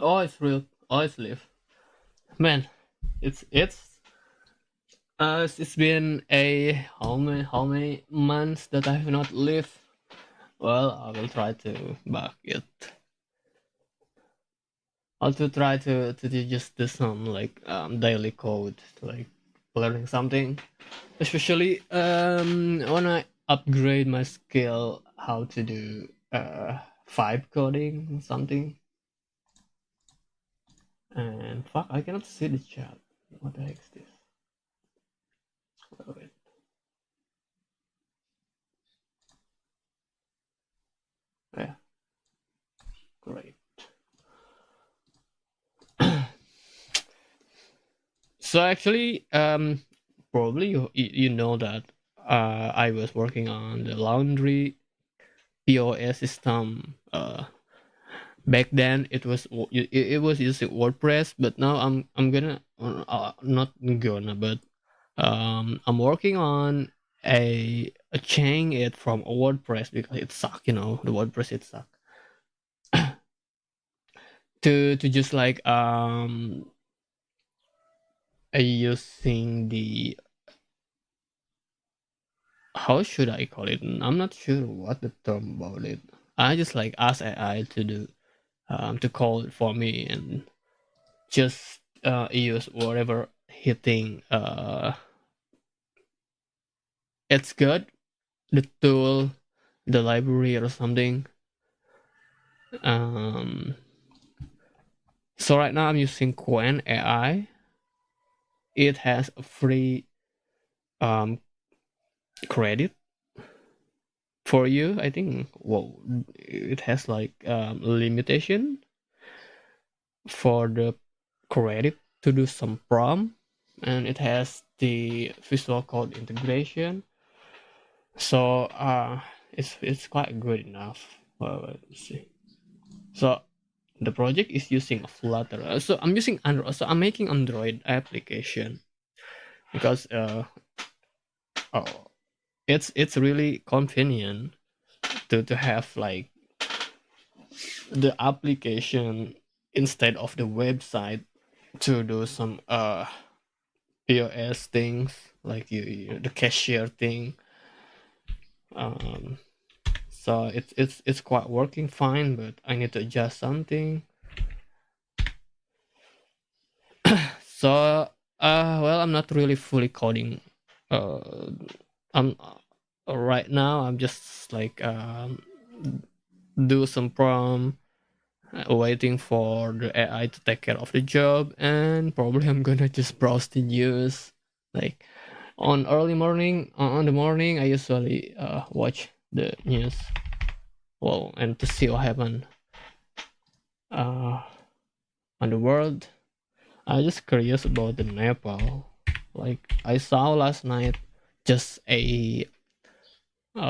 Oh, it's real. Oh, it's live. Man, it's been a how many months that I have not lived. Well, I will try to back it. I'll to try to just do some like daily code, like learning something. Especially when I upgrade my skill, how to do vibe coding or something. And fuck, I cannot see the chat. What the heck is this? Wait. Yeah, great. So actually, probably you know that I was working on the laundry POS system. Back then it was using WordPress, but now I'm gonna not gonna, but I'm working on a change it from WordPress because it suck, the WordPress it suck, to just like using the, how should I call it? I'm not sure what the term about it. I just like ask AI to do to call it for me and just use whatever hitting it's good, the tool, the library or something. Um, so right now I'm using Qwen AI. It has a free um, credit for you. I think, well, it has like limitation for the credit to do some prompt, and it has the visual code integration. So it's quite good enough. Well, let's see. So the project is using Flutter. So I'm using Android. So I'm making Android application because oh, it's really convenient to have like the application instead of the website to do some POS things like the cashier thing. Um, so it's quite working fine, but I need to adjust something. So well, I'm not really fully coding. I'm right now. I'm just like do some prompt, waiting for the AI to take care of the job, and probably I'm gonna just browse the news. Like on early morning, on the morning, I usually watch the news. Well, and to see what happened uh, on the world. I'm just curious about the Nepal. Like I saw last night just a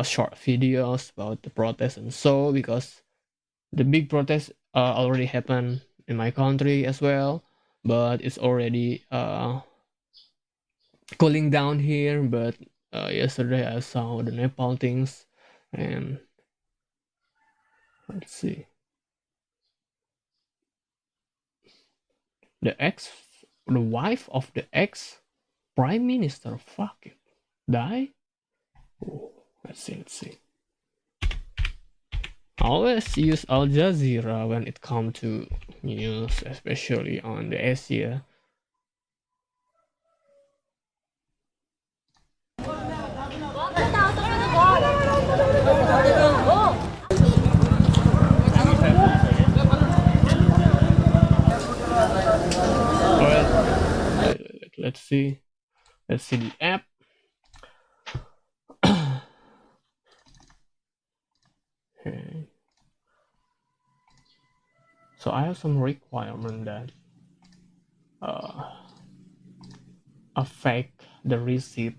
short videos about the protest and so, because the big protest already happened in my country as well, but it's already cooling down here. But yesterday I saw the Nepal things, and let's see, the ex, the wife of the ex prime minister, fuck it, die. Oh, let's see. I always use Al Jazeera when it comes to news, especially on the Asia. Well, let's see. Let's see the app. Okay. So I have some requirement that affect the receipt.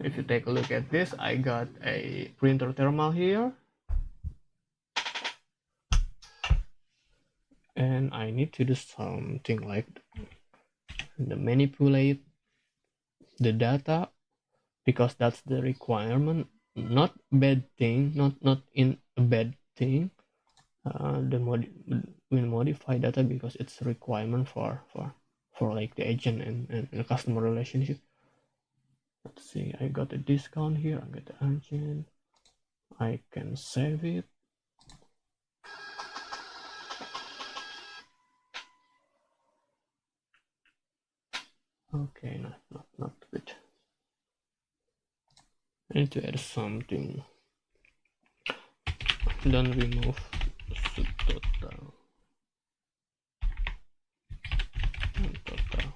If you take a look at this, I got a printer thermal here, and I need to do something like the manipulate the data, because that's the requirement. Not bad thing, not in a bad thing. The mod will modify data because it's a requirement for like the agent and the customer relationship. Let's see, I got a discount here. I got the agent. I can save it. Okay, not good. I need to add something. Then remove subtotal. Total.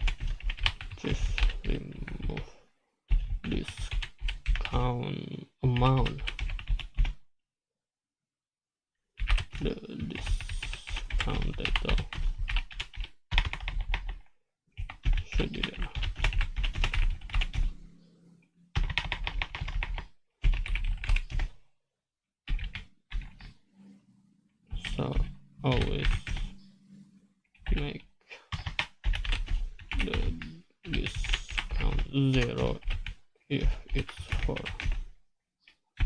Just remove discount amount. The discount total should be there. So always make the discount 0 if it's for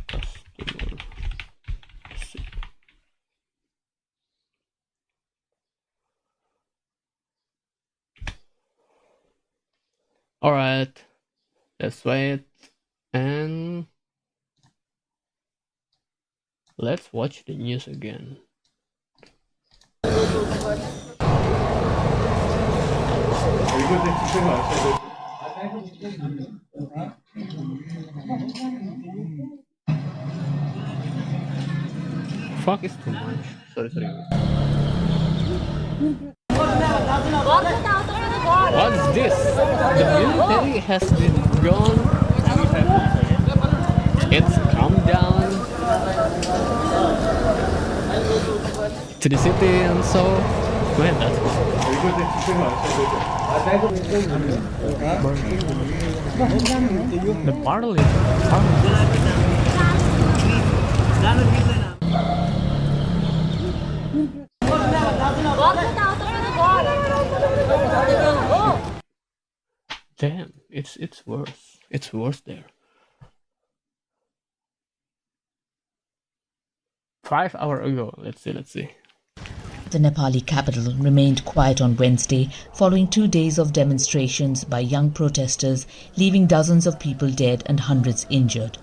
customer. Alright, let's wait and let's watch the news again. Fuck is too much. Sorry. What's this? The military has been gone. It's come down to the city and so. Man, that's the parliament. Damn, it's worse. It's worse there. 5 hours ago. Let's see. The Nepali capital remained quiet on Wednesday following 2 days of demonstrations by young protesters, leaving dozens of people dead and hundreds injured.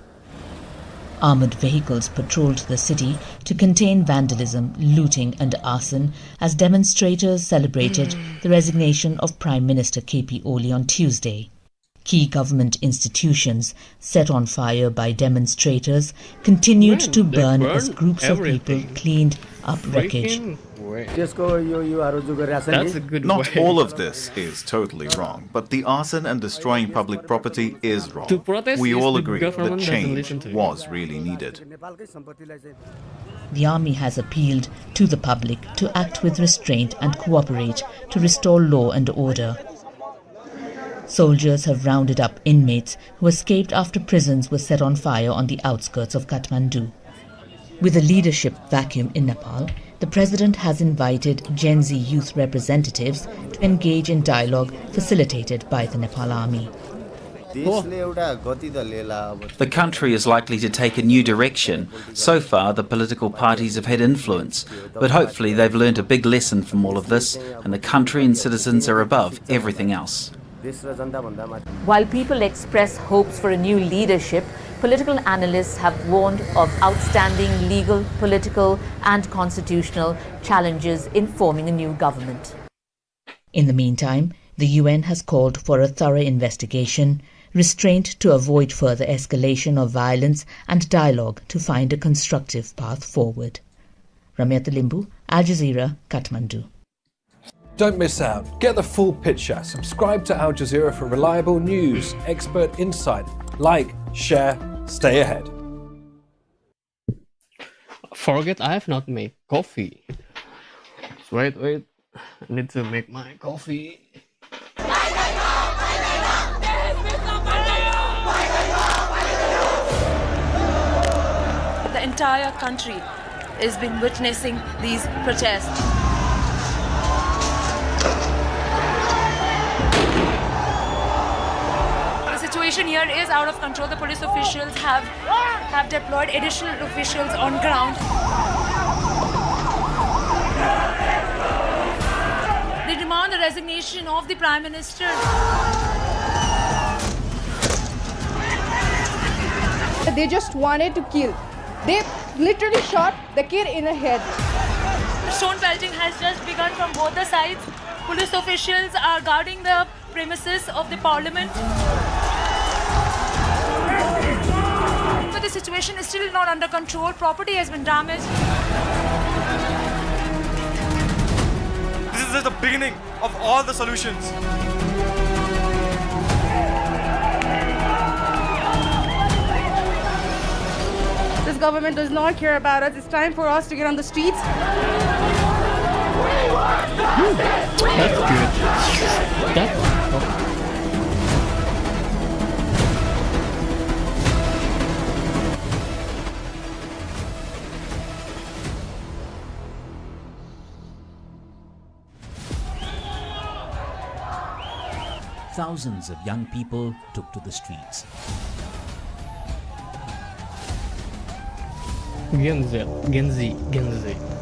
Armoured vehicles patrolled the city to contain vandalism, looting and arson as demonstrators celebrated the resignation of Prime Minister KP Oli on Tuesday. Key government institutions, set on fire by demonstrators, continued to burn as groups of people cleaned up wreckage. That's a good Not way. all of this is totally wrong, but the arson and destroying public property is wrong. To protest We is all the agree that government doesn't change listen to you. was really needed. The army has appealed to the public to act with restraint and cooperate to restore law and order. Soldiers have rounded up inmates who escaped after prisons were set on fire on the outskirts of Kathmandu. With a leadership vacuum in Nepal, the president has invited Gen Z youth representatives to engage in dialogue facilitated by the Nepal army. The country is likely to take a new direction. So far, the political parties have had influence, but hopefully they've learned a big lesson from all of this, and the country and citizens are above everything else. While people express hopes for a new leadership, political analysts have warned of outstanding legal, political and constitutional challenges in forming a new government. In the meantime, the UN has called for a thorough investigation, restraint to avoid further escalation of violence and dialogue to find a constructive path forward. Ramyata Limbu, Al Jazeera, Kathmandu. Don't miss out. Get the full picture. Subscribe to Al Jazeera for reliable news, expert insight. Like, share, stay ahead. Forget I have not made coffee. Wait. I need to make my coffee. The entire country has been witnessing these protests. The situation here is out of control. The police officials have deployed additional officials on ground. resignation of the Prime Minister. They just wanted to kill. They literally shot the kid in the head. Stone pelting has just begun from both the sides. Police officials are guarding the premises of the parliament. But the situation is still not under control. Property has been damaged. This is just the beginning of all the solutions. This government does not care about us. It's time for us to get on the streets. That's good. That's Thousands of young people took to the streets.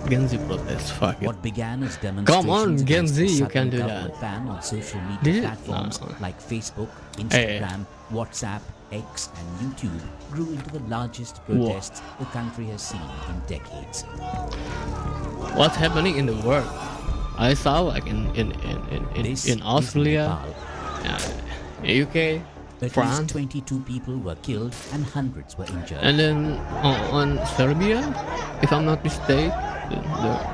Gen Z protest. Fuck it. What began as Come demonstrations on, Gen against Z, the you sudden can do government that. ban on social Did media it? platforms No. like Facebook, Hey. Instagram, WhatsApp, X, and YouTube grew into the largest protests the country has seen in decades. What's happening in the world? I saw like This in is Australia, Nepal. UK, At France, least 22 people were killed and hundreds were injured. and then on Serbia, if I'm not mistaken,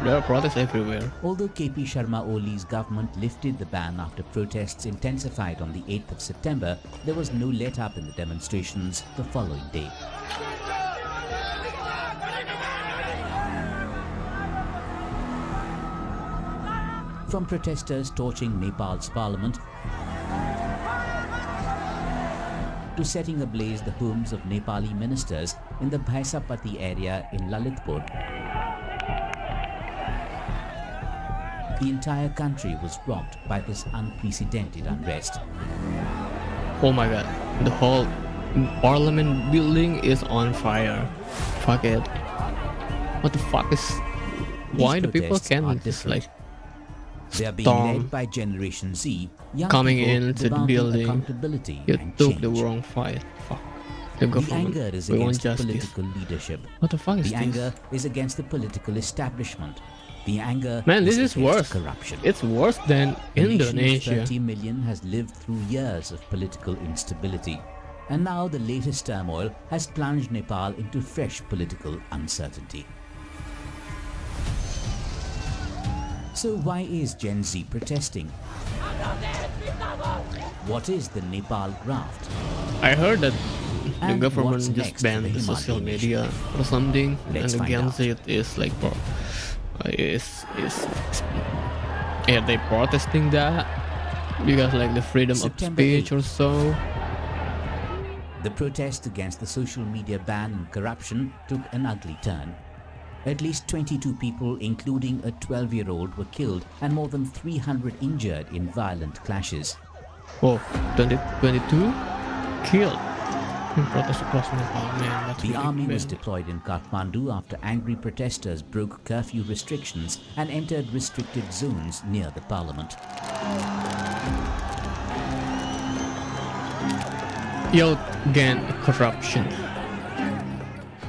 there are protests everywhere. Although KP Sharma Oli's government lifted the ban after protests intensified on the 8th of September, there was no let-up in the demonstrations the following day. From protesters torching Nepal's parliament to setting ablaze the homes of Nepali ministers in the Bhaisapati area in Lalitpur, the entire country was rocked by this unprecedented unrest. Oh my god, the whole parliament building is on fire. Fuck it. What the fuck is... Why the people protests are can just different. like They are being storm led by Generation Z, young coming people into the demanding building? accountability You and took change. the wrong fight. Fuck. The The government. anger is We want against the justice. political leadership. What the fuck is The this? anger is against the political establishment. The anger Man, this is against worse. corruption. It's worse than The nation of Indonesia. 30 million has lived through years of political instability. And now the latest turmoil has plunged Nepal into fresh political uncertainty. So why is Gen Z protesting? What is the Nepal graft? I heard that the And government what's just next for banned the the social Himalayan media or something, Let's and find against out. it is like, yeah, they protesting that because like the freedom September of speech 8th. or so. The protest against the social media ban and corruption took an ugly turn. At least 22 people, including a 12-year-old, were killed and more than 300 injured in violent clashes. Oh, 2022 killed. Protest across Nepal, man. That's The really army was bad. deployed in Kathmandu after angry protesters broke curfew restrictions and entered restricted zones near the parliament. Yo, again, corruption.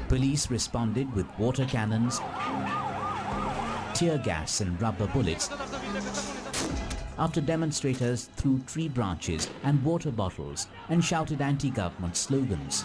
Police responded with water cannons, tear gas and rubber bullets after demonstrators threw tree branches and water bottles and shouted anti-government slogans.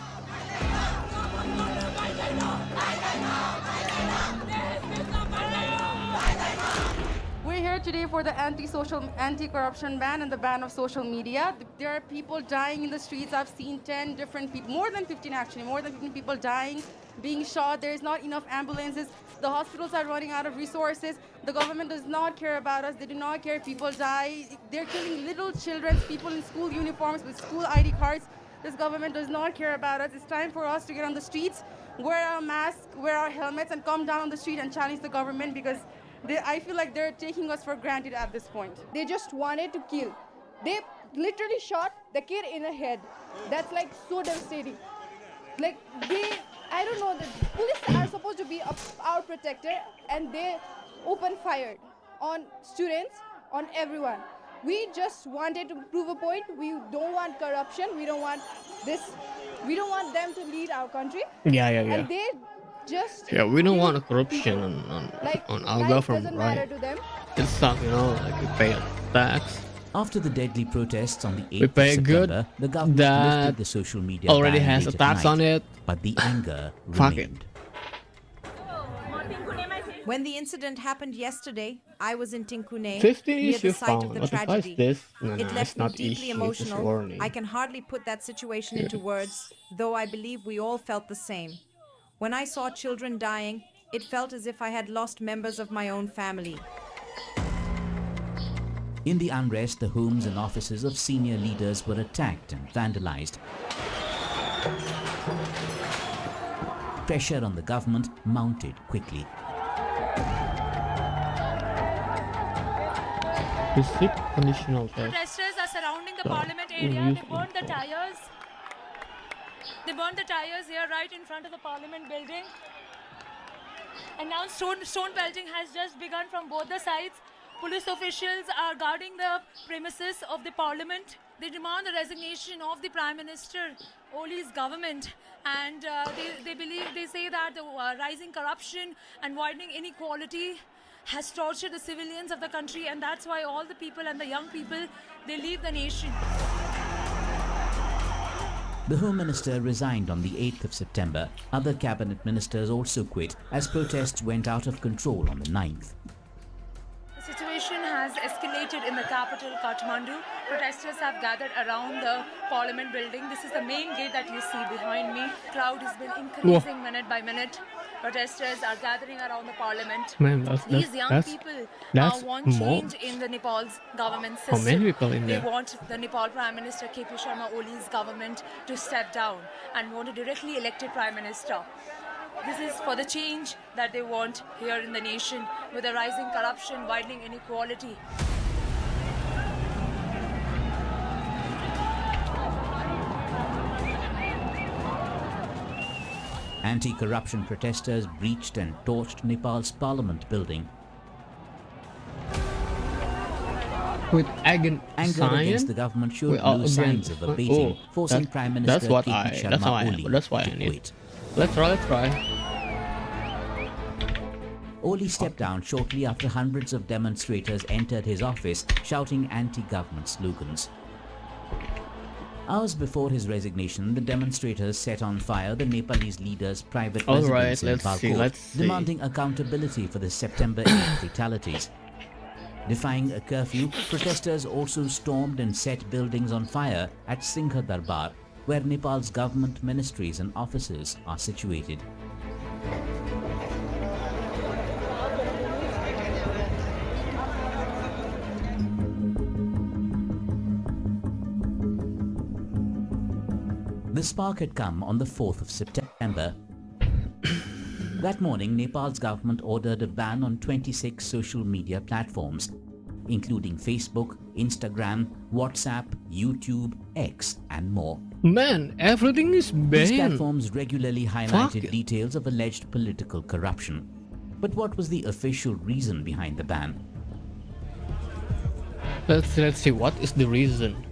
We're here today for the anti-corruption ban and the ban of social media. There are people dying in the streets. I've seen 10 different people, more than 15 actually, more than 15 people dying, being shot. There is not enough ambulances. The hospitals are running out of resources. The government does not care about us. They do not care if people die. They're killing little children, people in school uniforms with school ID cards. This government does not care about us. It's time for us to get on the streets, wear our masks, wear our helmets, and come down on the street and challenge the government because I feel like they're taking us for granted at this point. They just wanted to kill. They literally shot the kid in the head. That's like so devastating. Like I don't know, the police are supposed to be our protector and they open fired on students, on everyone. We just wanted to prove a point. We don't want corruption. We don't want this. We don't want them to lead our country. Yeah. And they just Yeah, we don't kill want a corruption people. Like on our life government, doesn't right? matter to them. It's stuff, like we pay a tax. After the deadly protests on the 8th We of pay good September, the government that lifted the social media already ban has late a at tax night, on it. but the anger Fuck it. remained. When the incident happened yesterday, I was in Tinkune 15 near is the you site found. of the What if tragedy. this? No, It it's left me not deeply issue, it's emotional. warning. I can hardly put that situation into words, though I believe we all felt the same. When I saw children dying, it felt as if I had lost members of my own family. In the unrest, the homes and offices of senior leaders were attacked and vandalized. Pressure on the government mounted quickly. Receipt conditional test. Protesters are surrounding the Parliament So, area. They burned the tires. They burned the tires here right in front of the Parliament building. And now stone pelting has just begun from both the sides. Police officials are guarding the premises of the Parliament. They demand the resignation of the Prime Minister Oli's government, and they say that the rising corruption and widening inequality has tortured the civilians of the country, and that's why all the people and the young people, they leave the nation. The Home Minister resigned on the 8th of September. Other cabinet ministers also quit as protests went out of control on the 9th. The situation has escalated in the capital, Kathmandu. Protesters have gathered around the Parliament building. This is the main gate that you see behind me. Crowd has been increasing minute by minute. Protesters are gathering around the Parliament. Man, These young people want change in the Nepal's government system. How many people in They there? want the Nepal Prime Minister KP Sharma Oli's government to step down and want a directly elected Prime Minister. This is for the change that they want here in the nation, with the rising corruption, widening inequality. Anti-corruption protesters breached and torched Nepal's parliament building. With anger against the government showed no signs of abating, forcing Prime Minister KP Sharma Oli to quit. Let's try. Oli stepped down shortly after hundreds of demonstrators entered his office shouting anti-government slogans. Hours before his resignation, the demonstrators set on fire the Nepalese leader's private residence in Balkot, demanding accountability for the September 8 fatalities. Defying a curfew, protesters also stormed and set buildings on fire at Singha Darbar, where Nepal's government ministries and offices are situated. The spark had come on the 4th of September. That morning, Nepal's government ordered a ban on 26 social media platforms, including Facebook, Instagram, WhatsApp, YouTube, X, and more. Man, everything is banned. These platforms regularly highlighted details of alleged political corruption. But what was the official reason behind the ban? Let's see, what is the reason?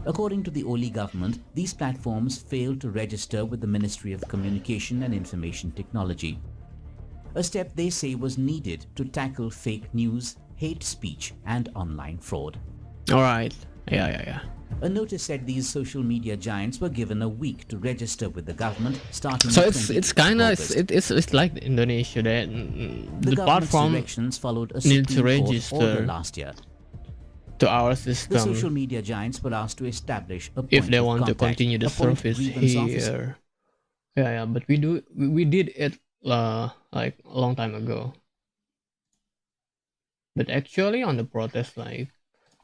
According to the Oli government, these platforms failed to register with the Ministry of Communication and Information Technology. A step they say was needed to tackle fake news, hate speech, and online fraud. Alright. Yeah. A notice said these social media giants were given a week to register with the government, starting. So it's kind of it's like Indonesia that the platform directions followed a need to Supreme Court register order last year. To our system. The social media giants were asked to establish a point if they of want contact, to continue the service here. Officer. Yeah, but we did it like a long time ago. But actually, on the protest like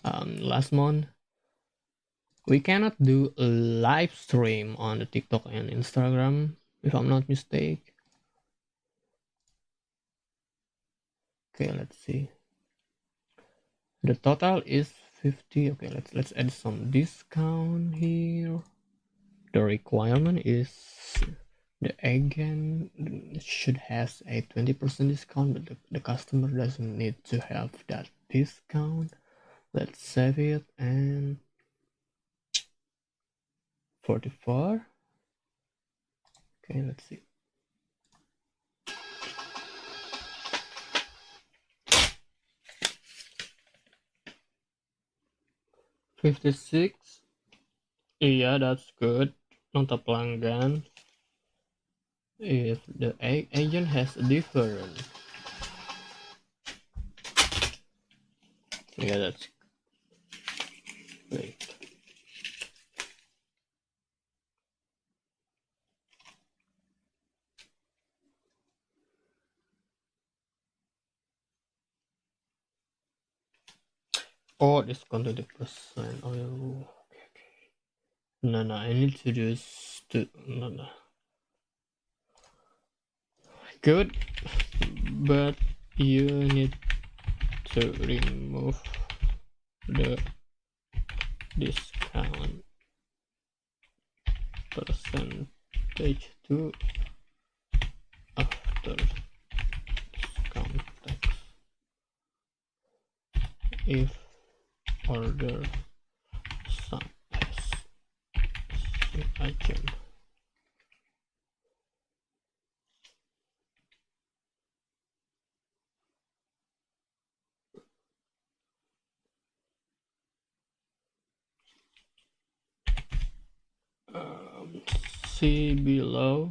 last month, we cannot do a live stream on the TikTok and Instagram, if I'm not mistaken. Okay, let's see. The total is 50. Okay, let's add some discount here. The requirement is the agent should has a 20% discount, but the customer doesn't need to have that discount. Let's save it and 44. Okay, let's see. $56. Yeah, that's good. Nota pelanggan. If the agent has different. Yeah, that's great. Oh, it's going to percent. Oh, okay. No, I need to just do no. Good, but you need to remove the discount percentage to after discount tax if order sum as item. See below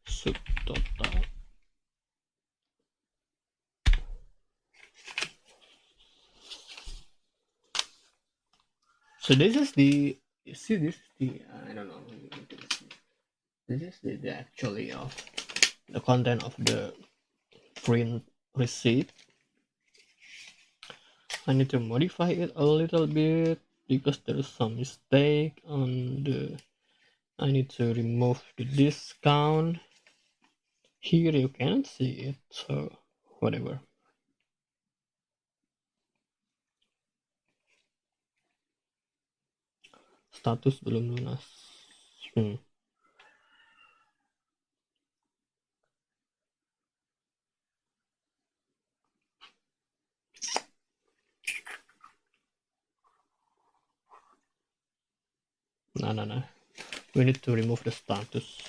subtotal. So this is the this is the I don't know. This is the actually of the content of the print receipt. I need to modify it a little bit because there is some mistake on the. I need to remove the discount. Here you can't see it, so whatever. Status belum lunas. No. We need to remove the status.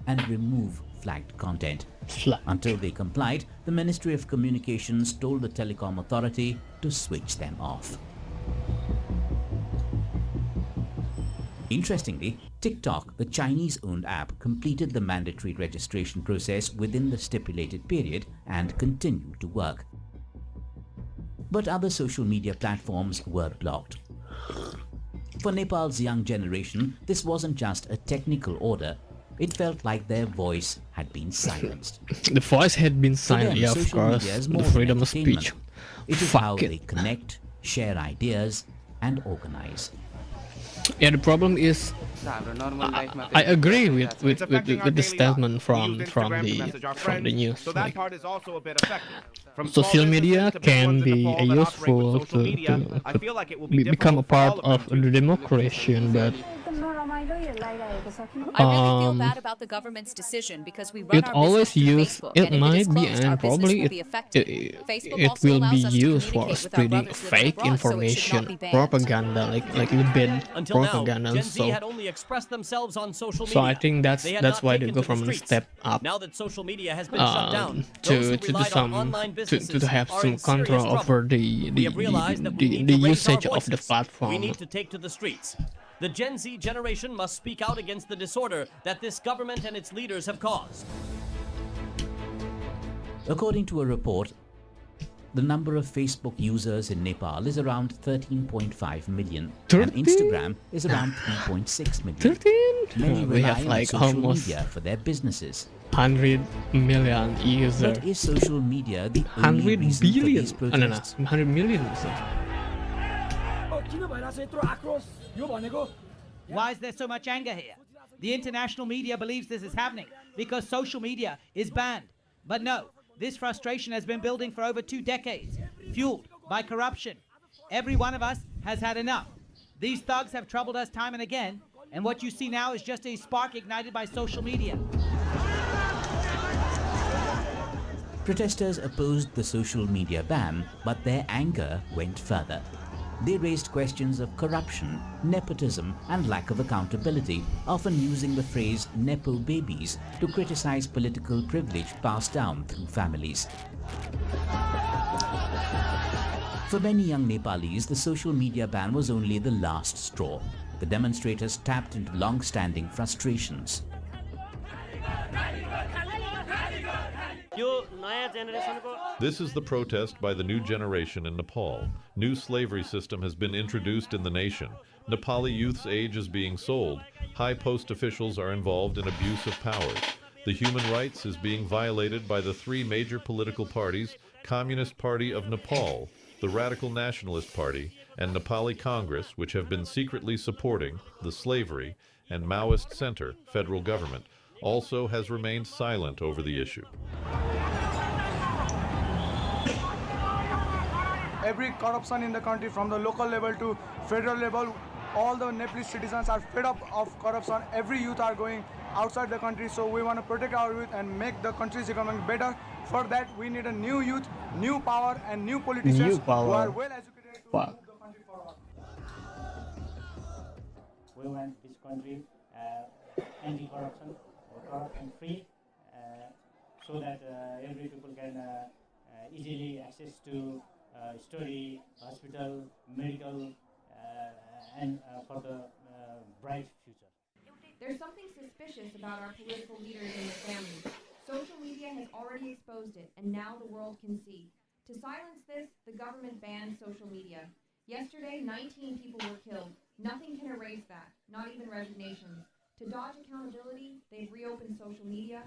And remove flagged content. Until they complied, the Ministry of Communications told the Telecom Authority to switch them off. Interestingly, TikTok, the Chinese-owned app, completed the mandatory registration process within the stipulated period and continued to work. But other social media platforms were blocked. For Nepal's young generation, this wasn't just a technical order. It felt like their voice had been silenced. The voice had been silenced, yeah, of course. The freedom of speech. It is how they connect, share ideas, and organize. Yeah, the problem is, I agree with the statement from the news. So that part is also a bit effective. Social media can be useful to become a part of the democracy, but really feel bad about the government's decision because we run it our always business through use Facebook, it and if it is might be, closed, our and business probably will be affected. Facebook it also will be allows us to used for communicate with our spreading brothers living fake abroad, so it should information, not be banned. propaganda, like the bad Until now, propaganda. Gen Z So had only expressed themselves on social so media. I think They had that's not why the taken to the government streets. step up Now that social media has been shut down, those to who do relied on some online businesses to have are some in serious control trouble. over We have realized that we need the to raise our usage of the voices. platform. We need to take to the streets. The Gen Z generation must speak out against the disorder that this government and its leaders have caused. According to a report, the number of Facebook users in Nepal is around 13.5 million, 13? and Instagram is around 3.6 million. 13? Many We rely have on like social almost media for their businesses. 100 million users. But is social media the only 100 reason for billion. these Oh, no, no, protests? 100 million. Why is there so much anger here? The international media believes this is happening because social media is banned. But no, this frustration has been building for over 2 decades, fueled by corruption. Every one of us has had enough. These thugs have troubled us time and again, and what you see now is just a spark ignited by social media. Protesters opposed the social media ban, but their anger went further. They raised questions of corruption, nepotism, and lack of accountability, often using the phrase Nepo babies to criticize political privilege passed down through families. For many young Nepalis, the social media ban was only the last straw. The demonstrators tapped into long-standing frustrations. This is the protest by the new generation in Nepal. New slavery system has been introduced in the nation. Nepali youth's age is being sold. High post officials are involved in abuse of power. The human rights is being violated by the 3 major political parties, Communist Party of Nepal, the Radical Nationalist Party, and Nepali Congress, which have been secretly supporting the slavery and Maoist center federal government, also has remained silent over the issue. Every corruption in the country, from the local level to federal level, all the Nepalese citizens are fed up of corruption. Every youth are going outside the country, so we want to protect our youth and make the country's economy better. For that, we need a new youth, new power, and new politicians who are well educated to move the country forward. We want this country anti-corruption or corruption-free, so that every people can easily access to study, hospital, medical, and for the bright future. There's something suspicious about our political leaders and their families. Social media has already exposed it, and now the world can see. To silence this, the government banned social media. Yesterday, 19 people were killed. Nothing can erase that, not even resignations. To dodge accountability, they've reopened social media.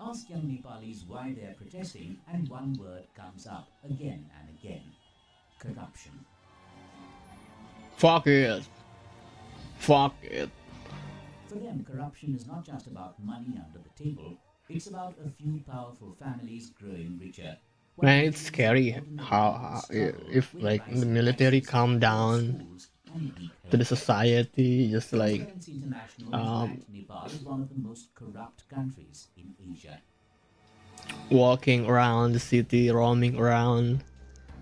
Ask young Nepalis why they are protesting, and one word comes up again and again: corruption. Fuck it. Fuck it. For them, corruption is not just about money under the table, it's about a few powerful families growing richer. Man, it's scary how if like the military come down to the society, just like Nepal is one of the most corrupt countries in Asia. walking around the city, roaming around,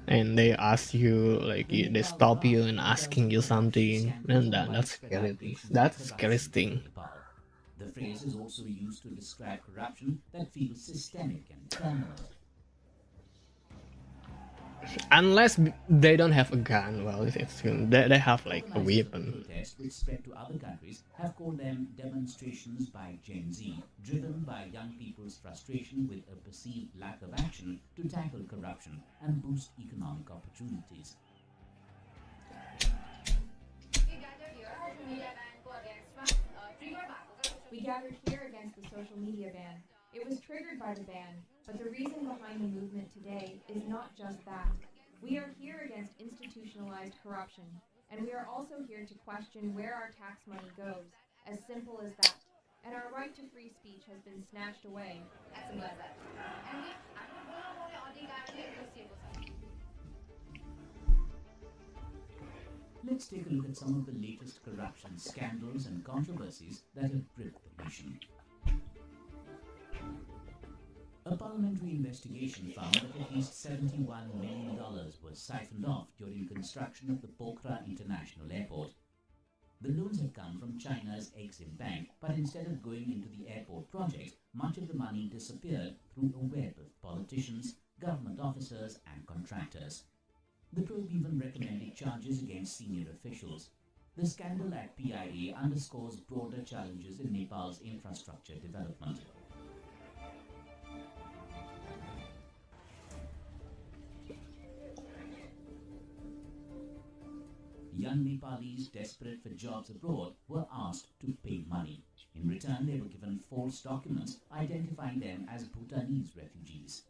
and they ask you, like they stop you and asking you something, and that's scary. That's the scariest thing. The phrase is also used to describe corruption that feels systemic and terminal. Unless they don't have a gun, well, they have like a weapon. Protests which spread to other countries have called them demonstrations by Gen Z, driven by young people's frustration with a perceived lack of action to tackle corruption and boost economic opportunities. We gathered here against the social media ban. It was triggered by the ban, but the reason behind the movement today is not just that. We are here against institutionalized corruption, and we are also here to question where our tax money goes. As simple as that. and our right to free speech has been snatched away. As simple as that. Let's take a look at some of the latest corruption scandals and controversies that have gripped the nation. A parliamentary investigation found that at least $71 million was siphoned off during construction of the Pokhara International Airport. The loans had come from China's Exim Bank, but instead of going into the airport project, much of the money disappeared through a web of politicians, government officers and contractors. The probe even recommended charges against senior officials. The scandal at PIA underscores broader challenges in Nepal's infrastructure development. Young Nepalis desperate for jobs abroad were asked to pay money. In return, they were given false documents identifying them as Bhutanese refugees.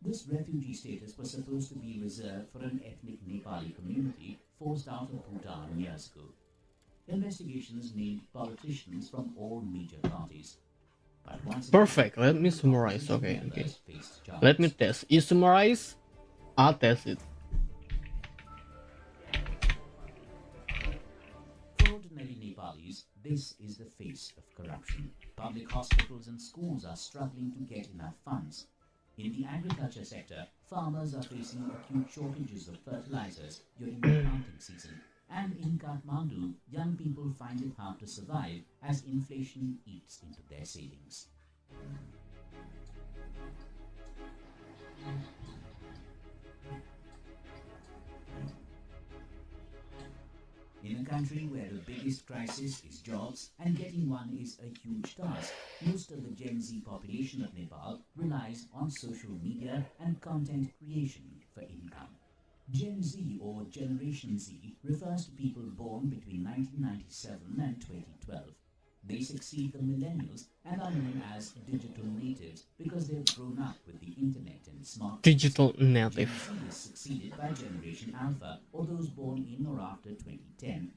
This refugee status was supposed to be reserved for an ethnic Nepali community forced out of Bhutan years ago. Investigations named politicians from all major parties. Perfect. Let me summarize. Okay. Let me test. You summarize, I'll test it. For ordinary Nepalis, this is the face of corruption. Public hospitals and schools are struggling to get enough funds. In the agriculture sector, farmers are facing acute shortages of fertilizers during the planting season. And in Kathmandu, young people find it hard to survive as inflation eats into their savings. In a country where the biggest crisis is jobs and getting one is a huge task, most of the Gen Z population of Nepal relies on social media and content creation for income. Gen Z or Generation Z refers to people born between 1997 and 2012. They succeed the millennials and are known as digital natives because they've grown up with the internet and smartphones. Digital native. Gen Z is succeeded by Generation Alpha or those born in or after 2010.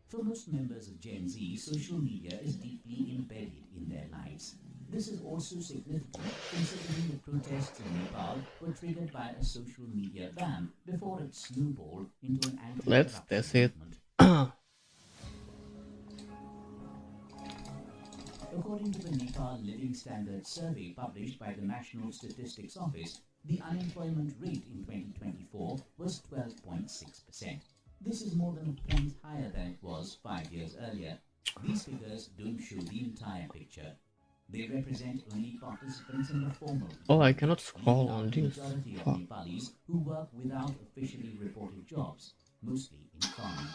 For most members of Gen Z, social media is deeply embedded in their lives. This is also significant considering the protests in Nepal were triggered by a social media ban before it snowballed into an anti-corruption Let's test it. According to the Nepal Living Standards Survey published by the National Statistics Office, the unemployment rate in 2024 was 12.6%. This is more than a point higher than it was 5 years earlier. These figures don't show the entire picture. They represent only participants in the formal. Oh, I cannot scroll on this. Majority of Nepalis who work without officially reported jobs, mostly in farming.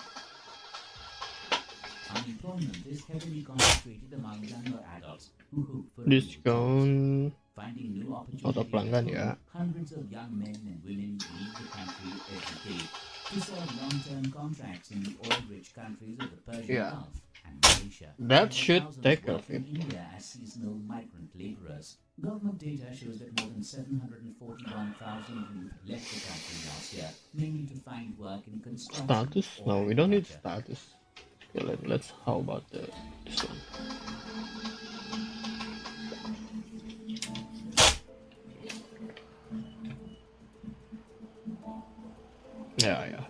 Unemployment is heavily concentrated among younger adults who hope for Discount finding new atau pelanggan ya. Hundreds of young men and women leave the country every day to serve long-term contracts in the oil-rich countries of the Persian Gulf and Malaysia. That should take care of it. India as seasonal migrant laborers. Government data shows that more than 741,000 youth left the country last year, mainly to find work in construction. Status? No, we don't need status. Okay, let's how about this one? Yeah.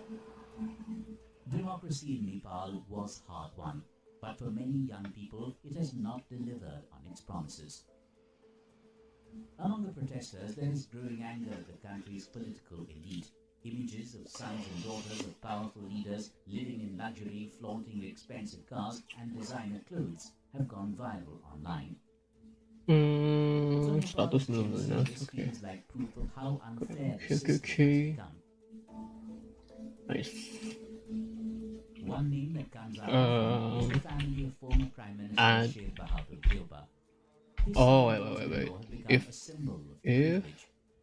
Democracy in Nepal was hard-won, but for many young people, it has not delivered on its promises. Among the protesters, there is growing anger at the country's political elite. Images of sons and daughters of powerful leaders living in luxury, flaunting expensive cars and designer clothes have gone viral online. Status belum lunas. Okay. Like proof of how unfair Okay. Nice. One name that comes out is the family of former Prime Minister Sheikh Bahadur Gilba. Oh, wait. If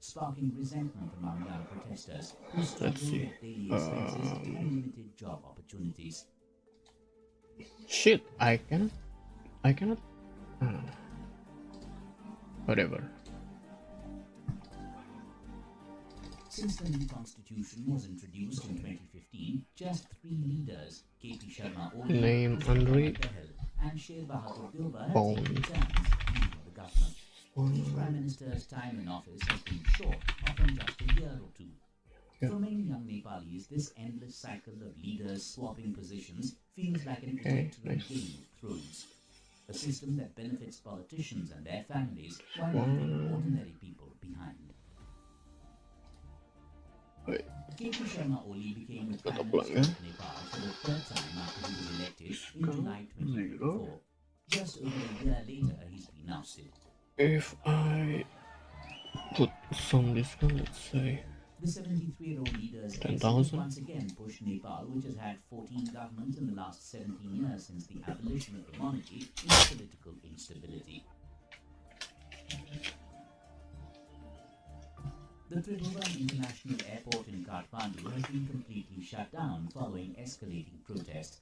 sparking resentment among young protesters who struggle let's see. with daily expenses and limited job opportunities. Shit, I cannot. Whatever. Since the new constitution was introduced in 2015, just 3 leaders, KP Sharma, Name Andre, and Sheikh Bahadur Bilba has Bone. taken turns leading the government. Each Prime Minister's time in office has been short, often just a year or two. Yeah. For many young Nepalis, this endless cycle of leaders swapping positions feels like an Okay, electoral nice. Game of Thrones. A system that benefits politicians and their families while leaving ordinary people behind. Wait. KP Sharma Oli became the Prime Minister of Nepal for the third time after he was elected in July 2024. Just over a year later, he's been ousted. If I put some discount, let's say The 73-year-old leader's 10,000. once again pushed Nepal, which has had 14 governments in the last 17 years since the abolition of the monarchy, into political instability. The Tribhuvan International Airport in Kathmandu has been completely shut down following escalating protests.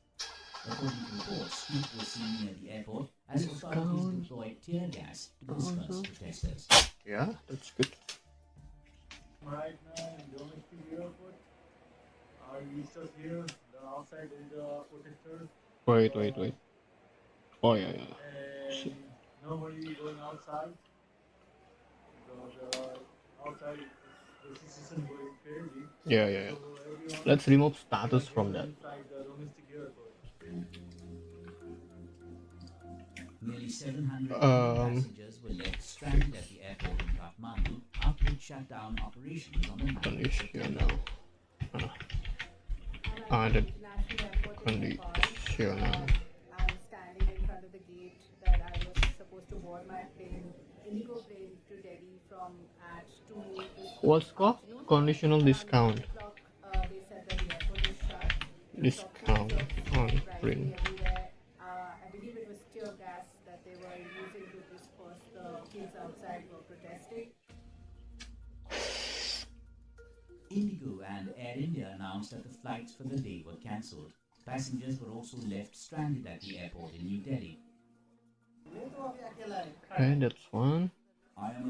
According to reports, smoke was seen near the airport as authorities deployed tear gas to disperse protesters. Yeah, that's good. Right now in domestic airport, our visitors here, the outside is the protesters. Wait. Oh yeah. And nobody going outside. The outside the situation going crazy. Yeah. So everyone Let's remove status from that. inside the domestic airport. Nearly 700 passengers were left stranded at the airport in Kathmandu after it shut down operations on the 9th of September. The condition. I'm standing in front of the gate that I was supposed to board my plane, Indigo plane to Delhi from at 2 this What's called conditional discount? They said that the airport is shut. Discount on print. Everywhere. I believe it was tear gas that they were using to disperse the kids outside who were protesting. Indigo and Air India announced that the flights for the day were cancelled. Passengers were also left stranded at the airport in New Delhi. Okay, that's one.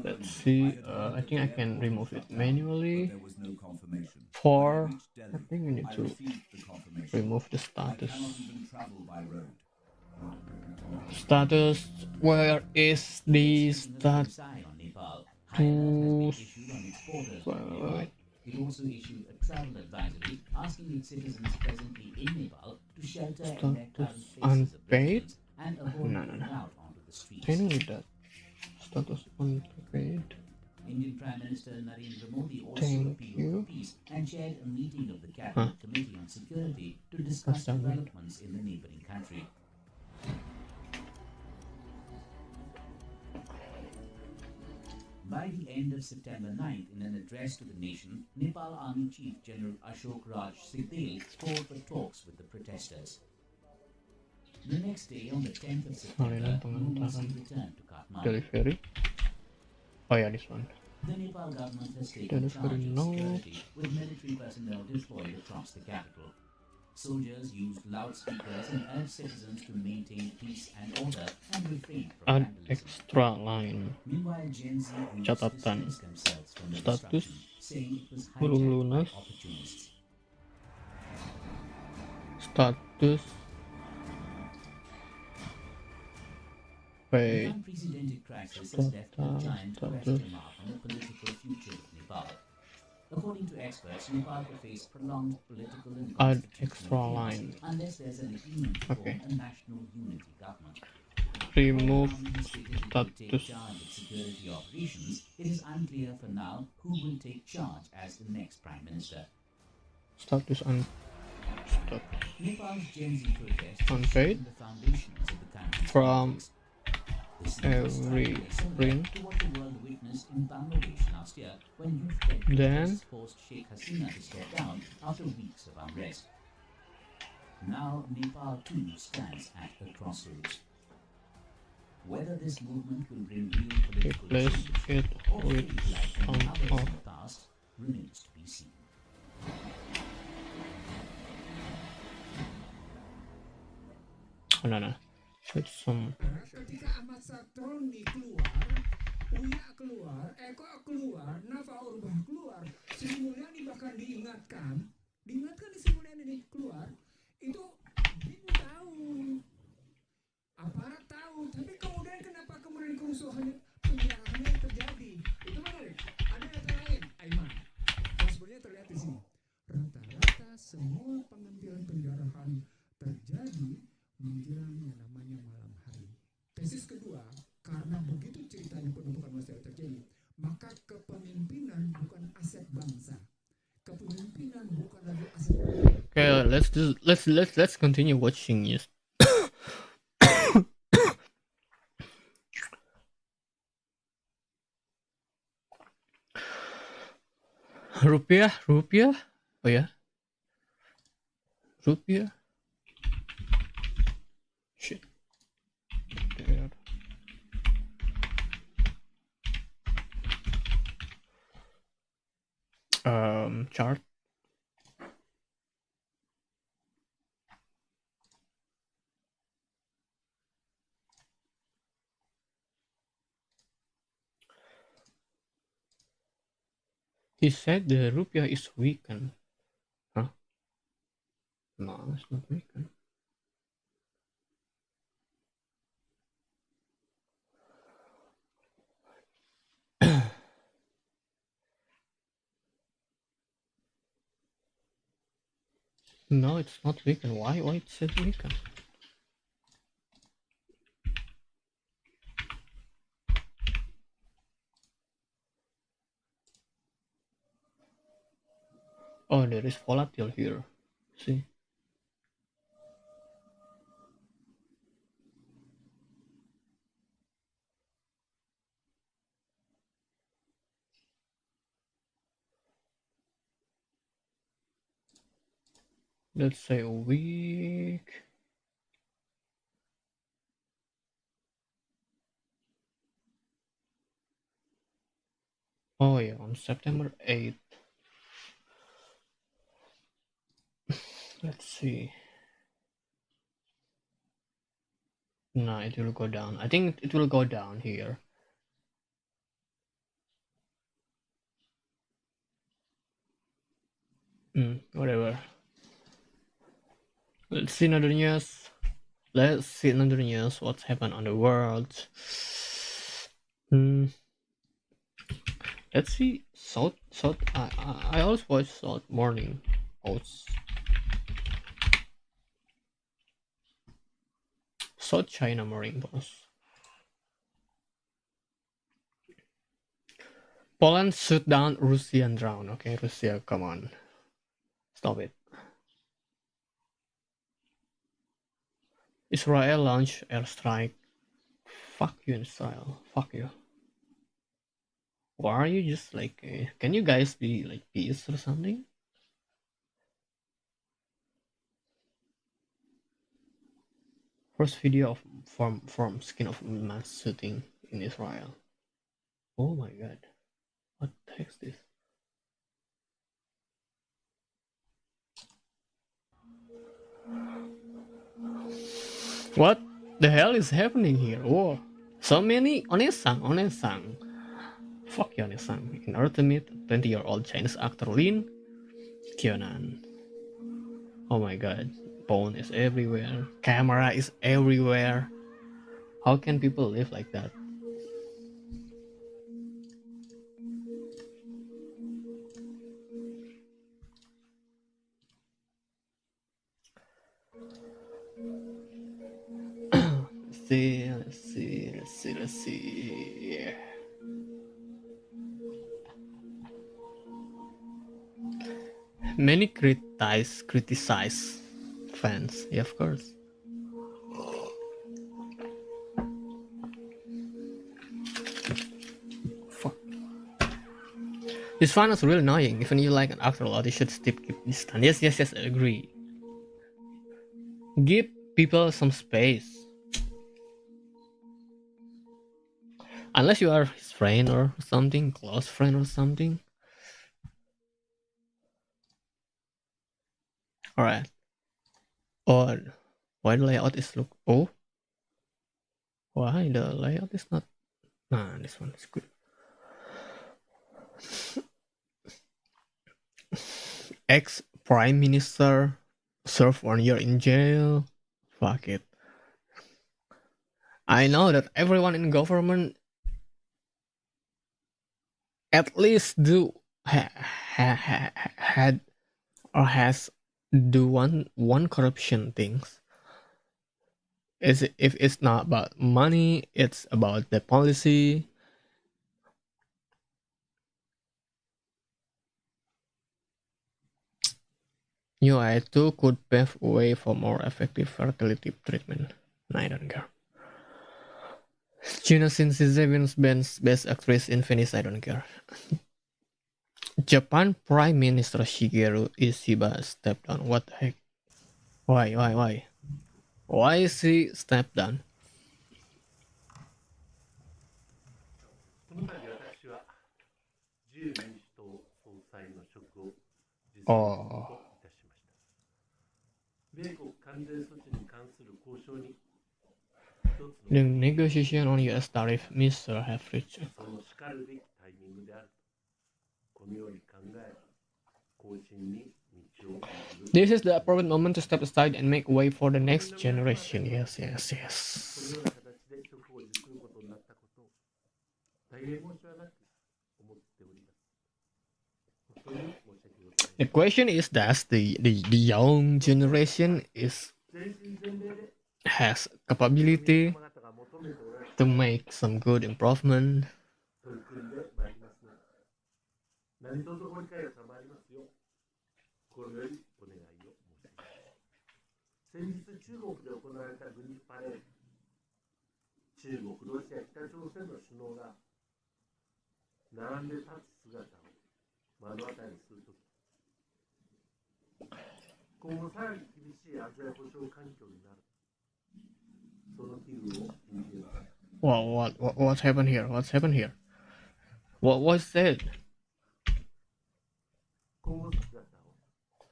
Let's see. I think I can remove it manually. For I think we need to remove the status. Status. Where is the status? Wait. It also issued a travel advisory asking its citizens presently in Nepal to shelter in their current places Unpaid? of residence and avoid No. going out onto the streets. I don't need that. Status unpaid. Indian Prime Minister Narendra Modi also Thank appealed you. for peace and chaired a meeting of the Cabinet Committee on Security to discuss done it. developments in the neighbouring country. By the end of September 9th, in an address to the nation, Nepal Army Chief General Ashok Raj Sikdel called for talks with the protesters. The next day, on the 10th of September, Modi returned to Kathmandu. Delivery. Oh yeah, this one. The Nepal government has taken charge of security with military personnel deployed across the capital. Soldiers used loudspeakers and urged citizens to maintain peace and order and refrain from Add vandalism. extra line. Meanwhile, Gen Z groups Catatan. distanced themselves from the Status disruption, saying it was belum hijacked by lunas. opportunists. Status. The Wait. unprecedented crisis has left a giant question mark on the political future of Nepal. According to experts, Nepal could face prolonged political and Add constitutional extra chaos line. unless there's an agreement to form Okay. a national unity government. Remove While stated it will take status. charge of security operations, it is unclear for now who will take charge as the next prime minister. Status status Nepal's Gen Z protests unpaid shaken the foundations of the country's from politics. This is every similar print. to what the world witnessed in Bangladesh last year when youth-led Then protests forced Sheikh Hasina to step down after weeks of unrest. Now Nepal too stands at a crossroads. Whether this movement will bring real political replace change it or with fade like some many others of in the past remains to be seen. no. It's some Ketika Ahmad Satroni keluar, Uya keluar, Eko keluar, Nafa Urbah keluar, Sri Mulyani bahkan diingatkan di Sri Mulyani ini keluar, itu bingung tahu Okay, let's continue watching news. Rupiah. Oh yeah, rupiah. Shit. There. Chart. He said the rupiah is weakened. Huh? No, it's not weakened. No, it's not weakened. Why? Why it says weakened? Oh, there is volatile here. See. Let's say a week. Oh yeah, on September 8th. Let's see. No, it will go down. I think it will go down here. Whatever. Let's see another news. What's happened on the world. Let's see. South. I always watch South Morning Post. South China Morning Post. Poland shut down Russian drone. Okay, Russia, come on. Stop it. Israel launched airstrike. Fuck you, Israel. Fuck you. Why are you just like... can you guys be like peace or something? First video from skin of mass shooting in Israel. Oh my god. What the heck is this? What the hell is happening here? Oh, so many Onesang. Fuck you, Onesang. In order to meet 20-year-old Chinese actor Lin Kionan. Oh my god. Phone is everywhere. Camera is everywhere. How can people live like that? Let's see. Many criticize fans. Yeah, of course. Fuck. This fan is really annoying. Even you like an actor a lot, you should still keep distance. Yes, I agree. Give people some space. Unless you are his friend or something, close friend or something. Alright. Or why the layout is look... Oh? Why the layout is not... Nah, this one is good. Ex-Prime Minister served 1 year in jail. Fuck it. I know that everyone in government at least do had or has do one corruption things. Is if it's not about money, it's about the policy. New AI2 could pave way for more effective fertility treatment. No, I don't care. China since Seven's best actress in Venice, I don't care. Japan Prime Minister Shigeru Ishiba stepped down. What the heck? Why? Why is he stepped down? この度私は自由民主党総裁の職を辞する Oh. こといたしました。米国関税措置に関する交渉に The negotiation on US tariff Mr. have reached. そのしかるべきタイミングであるとこのように考え後進に道を譲る This is the appropriate moment to step aside and make way for the next generation. Yes. このような形で職を辞することになったことを大変申し訳なく思っております。本当に申し訳ございません。 The question is that the young generation has capability to make some good improvement. 取り組んでまいりますので、何卒ご理解を賜りますよう心よりお願いを申し上げます。先日中国で行われた軍事パレード、中国、ロシア、北朝鮮の首脳が並んで立つ姿を目の当たりにするとき、今後さらに厳しい安全保障環境になる、その危惧を感じます。What's happened here? What's happened here? What was that?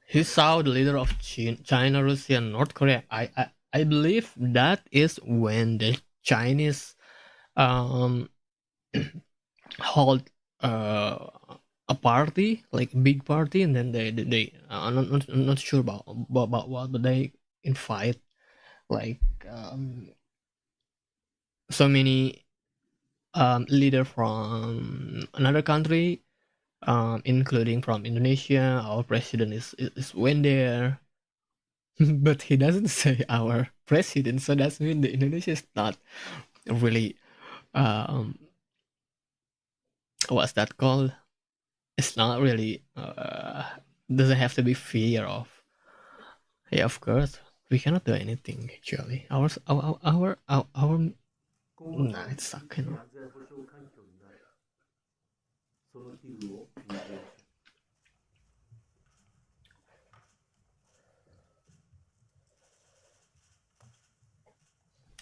He saw the leader of China, Russia, and North Korea. I believe that is when the Chinese hold a party, like a big party, and then they I'm not sure about what, but they invite like so many leader from another country, including from Indonesia. Our president is went there, but he doesn't say our president, so that means the Indonesia is not really what's that called? It's not really doesn't have to be fear of. Yeah, of course, we cannot do anything actually. Our nah, it's suck, you know.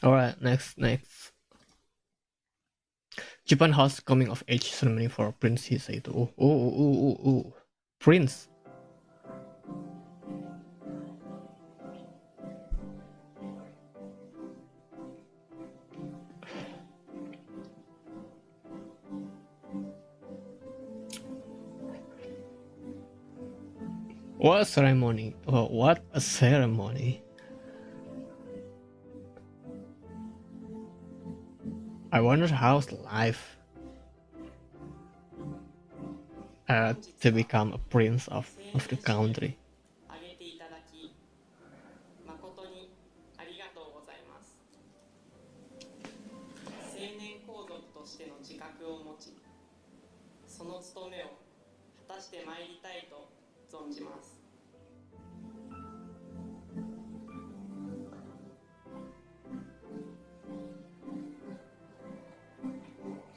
Alright, next. Japan hosts coming of age ceremony for Prince Hisaito. Oh. Prince. What a ceremony. Oh, what a ceremony. I wonder how's life to become a prince of the country.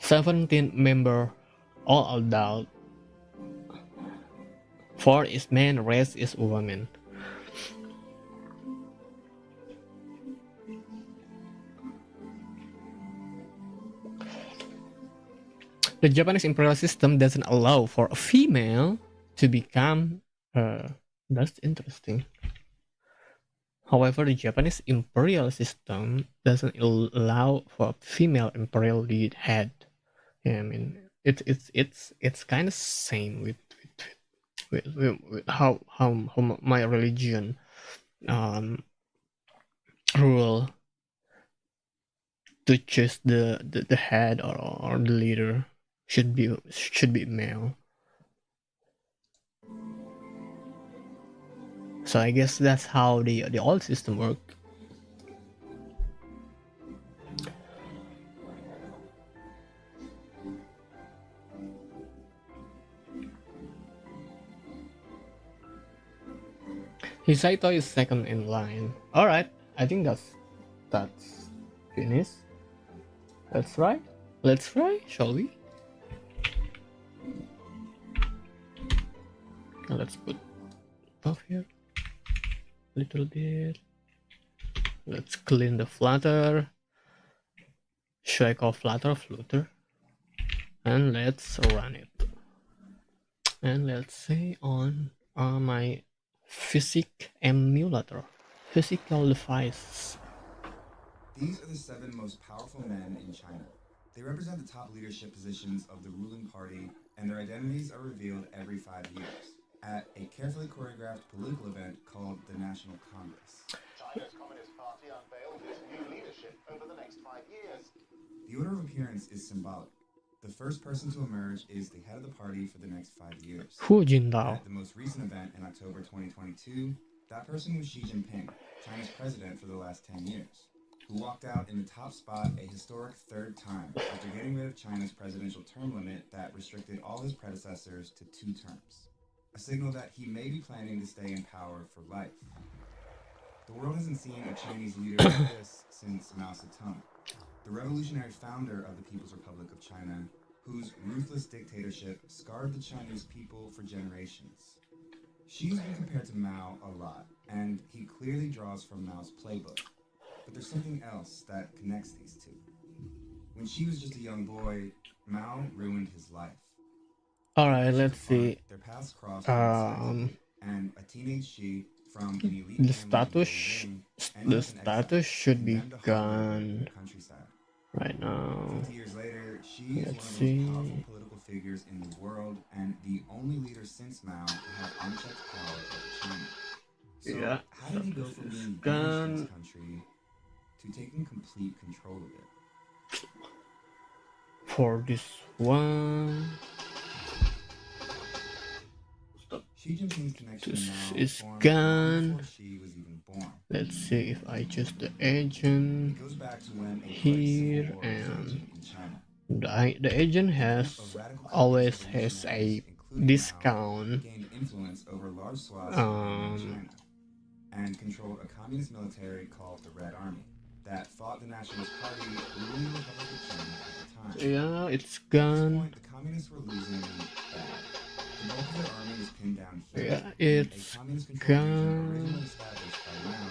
Seventeen member, all adult. 4 is men, rest is women. The Japanese imperial system doesn't allow for a female to become. That's interesting. However, the Japanese imperial system doesn't allow for a female imperial lead head. Yeah, I mean it's kind of same with how my religion rule to choose the head or the leader should be male. So I guess that's how the old system worked. Hisaito is second in line. Alright, I think that's finished. Let's try. Let's try, shall we? Let's put off here a little bit. Let's clean the flutter. Shake off flutter. And let's run it. And let's say on my physics emulator, physical device. These are the 7 most powerful men in China. They represent the top leadership positions of the ruling party, and their identities are revealed every 5 years at a carefully choreographed political event called the National Congress. China's Communist Party unveiled its new leadership over the next 5 years. The order of appearance is symbolic. The first person to emerge is the head of the party for the next 5 years. Hu Jintao. At the most recent event in October 2022, that person was Xi Jinping, China's president for the last 10 years, who walked out in the top spot a historic 3rd time after getting rid of China's presidential term limit that restricted all his predecessors to 2 terms, a signal that he may be planning to stay in power for life. The world hasn't seen a Chinese leader like this since Mao Zedong, the revolutionary founder of the People's Republic of China, whose ruthless dictatorship scarred the Chinese people for generations. Xi's been compared to Mao a lot, and he clearly draws from Mao's playbook. But there's something else that connects these two. When Xi was just a young boy, Mao ruined his life. Alright, let's see. Their paths crossed and a teenage Xi from an elite the status should be gone right now. 50 years later, Xi is one of the most powerful political figures in the world and the only leader since Mao to have unchecked power over China. So how did he go from being banished in his country to taking complete control of it? For this one, Xi Jinping's connection this to Mao is formed gone. before Xi was even born. Let's see if I choose the agent It goes back to when a here, bloody civil war was raging in China. the agent always has a discount Gained influence over large swaths of China and controlled a communist military called the Red Army that fought the Nationalist Party ruling the Republic of China at the time. Yeah, it's At this gone. point, the communists were losing bad. The bulk of their army was pinned down here. Yeah, and it's a communist-controlled region gone. originally established by Mao,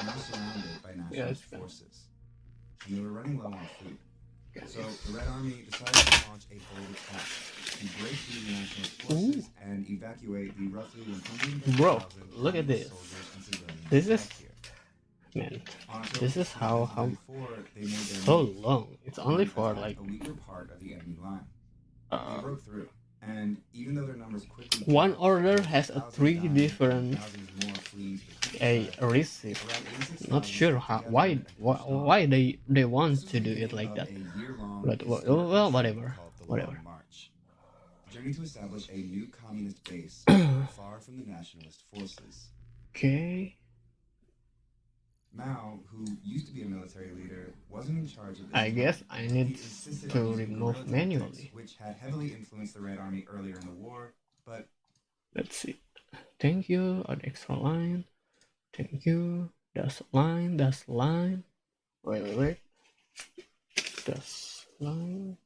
now surrounded by nationalist forces. And they were running low on food. So the Red Army decided to launch a bold attack to break through the nationalist forces and evacuate the roughly 130,000 Bro, look at this. soldiers and civilians This is left here. man. On October This is how 1994, they made their so move long. It's only and for attacked like a weaker part of the enemy line. They broke through, and even though their numbers quickly one dropped, order has a thousands 3 died, different thousands more fleeing to the a countryside. receipt. Around 86,000 Not sure how why they want to do it like that. But well, whatever. March. The journey to establish a new communist base far from the nationalist forces. Okay. Mao, who used to be a military leader, wasn't in charge of this. I guess I need He insisted to on using remove guerrilla manually. tactics, which had heavily influenced the Red Army earlier in the war, but Let's see. Thank you. An extra line. Thank you. That's line. That's line. Wait. That's line.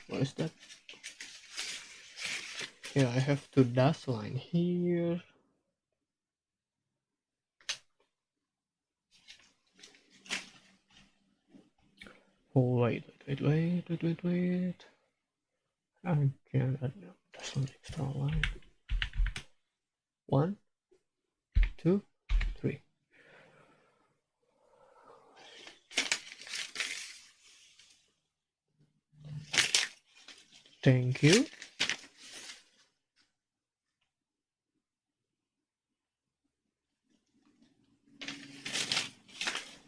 What is that? Yeah, I have to dash line here. Oh wait. I can add dash line extra line. 1, 2, 3. Thank you.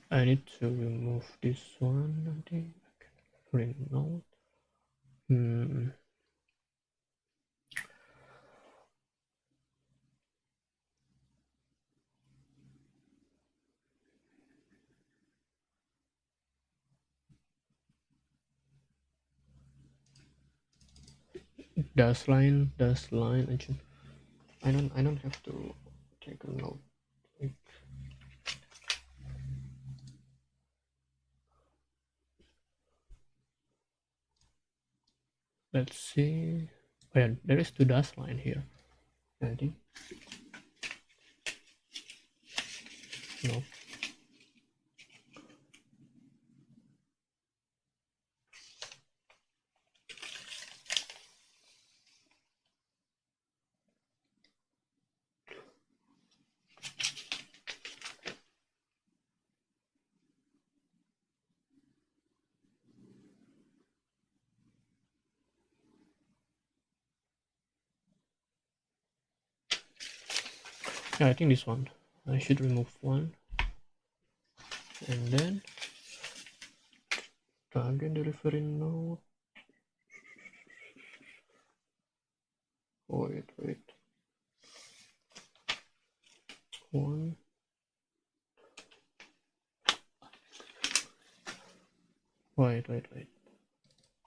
I need to remove this one. I think I can remove. Dash line. I don't have to take a note. Let's see. Oh yeah, there is 2 dash line here. Ready? No. Yeah, I think this one. I should remove one. And then target delivery node. Wait. One. Wait.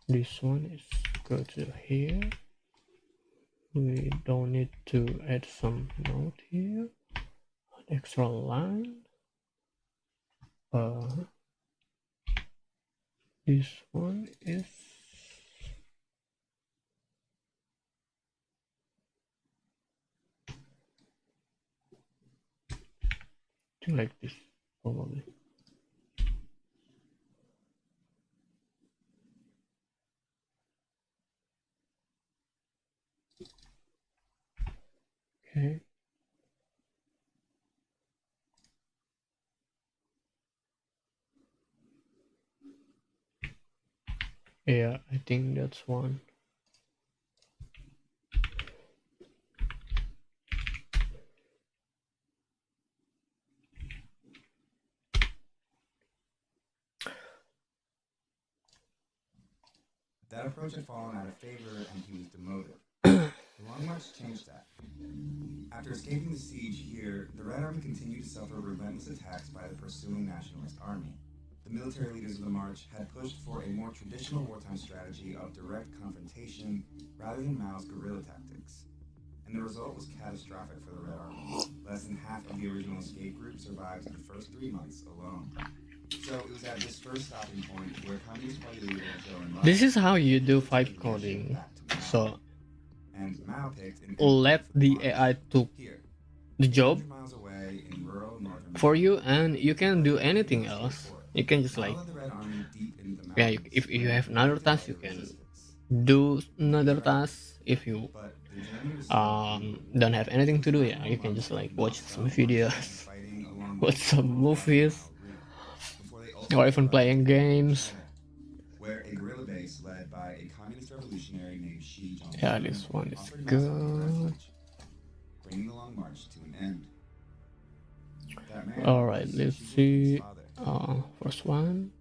This one is go to here. We don't need to add some node here. An extra line. This one is something like this, probably. Okay. Yeah, I think that's one. That approach had fallen out of favor and he was demoted. The Long March changed that. After escaping the siege here, the Red Army continued to suffer relentless attacks by the pursuing Nationalist Army. The military leaders of the march had pushed for a more traditional wartime strategy of direct confrontation rather than Mao's guerrilla tactics. And the result was catastrophic for the Red Army. Less than half of the original escape group survived the first 3 months alone. So it was at this first stopping point where Communist Party leader Zhou Enlai This is how you do vibe coding. So and Mao picked an let the AI to the job for you, and you can do anything else. You can just like, yeah, if you have another task, you can do another task. If you don't have anything to do, yeah, you can just like watch some videos, watch some movies, or even playing games. Where a guerrilla base led by a communist revolutionary named Xi Jinping. Yeah, this one is good. Bringing the Long March to an end. Alright, let's see. First one.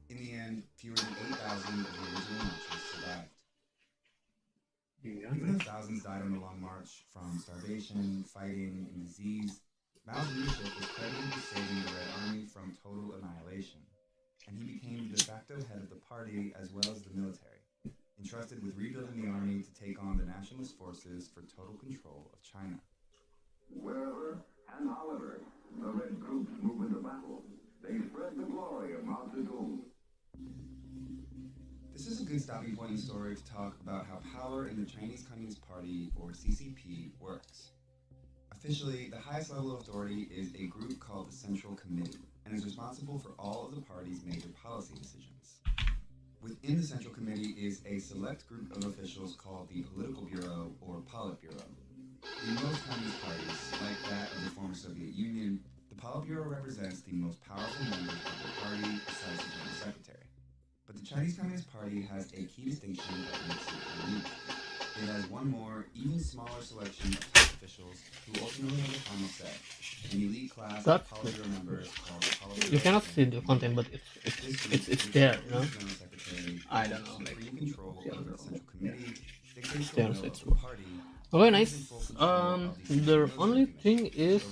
In the end, fewer than 8,000 of the original marchers survived. Even if thousands died on the Long March from starvation, fighting, and disease, Mao's leadership was credited with saving the Red Army from total annihilation. And he became the de facto head of the party as well as the military, entrusted with rebuilding the army to take on the nationalist forces for total control of China. Wherever and however the red troops move into battle, they spread the glory of Mao Zedong. This is a good stopping point in the story to talk about how power in the Chinese Communist Party, or CCP, works. Officially, the highest level of authority is a group called the Central Committee, and is responsible for all of the party's major policy decisions. Within the Central Committee is a select group of officials called the Political Bureau, or Politburo. In most communist parties, like that of the former Soviet Union, the Politburo represents the most powerful members of the party besides the General Secretary. But the Chinese Communist Party has a key distinction that makes it unique. It has one more, even smaller selection of top officials who ultimately have the final say. An elite class of Politburo members called Politburo. You cannot see the content, but it's there, you know. I don't know, like it's there, so it's okay, nice. The only thing is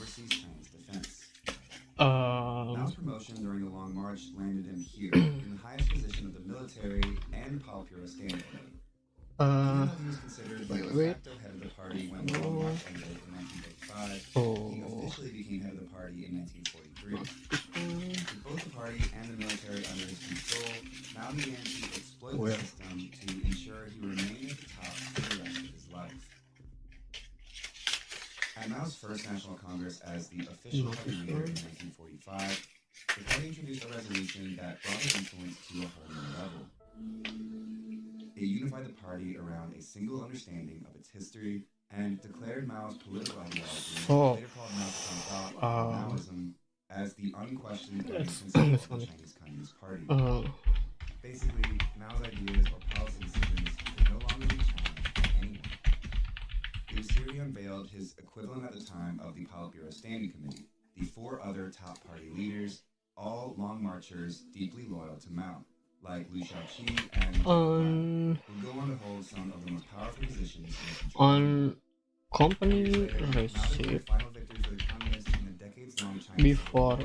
Mao's promotion during the Long March landed him here, in the highest position of the military and Politburo Standing Committee. Even though he was considered the de facto head of the party party went long marching late in 1935, he officially became head of the party in 1943. With both the party and the military under his control, Mao began to exploit the system to ensure he remained at the top for the rest of his life. At Mao's first National Congress as the official party leader in 1945, the party introduced a resolution that brought its influence to a whole new level. It unified the party around a single understanding of its history and declared Mao's political ideology, later called Mao Zedong Maoism, as the unquestioned guiding principle of the Chinese Communist Party. Basically, Mao's ideas or policy decisions could no longer be challenged by anyone. It was here he unveiled his equivalent at the time of the Politburo Standing Committee, the four other top party leaders, all long marchers deeply loyal to Mao, like Liu Shaoqi and who go on to hold some of the most powerful positions in the on company receipt before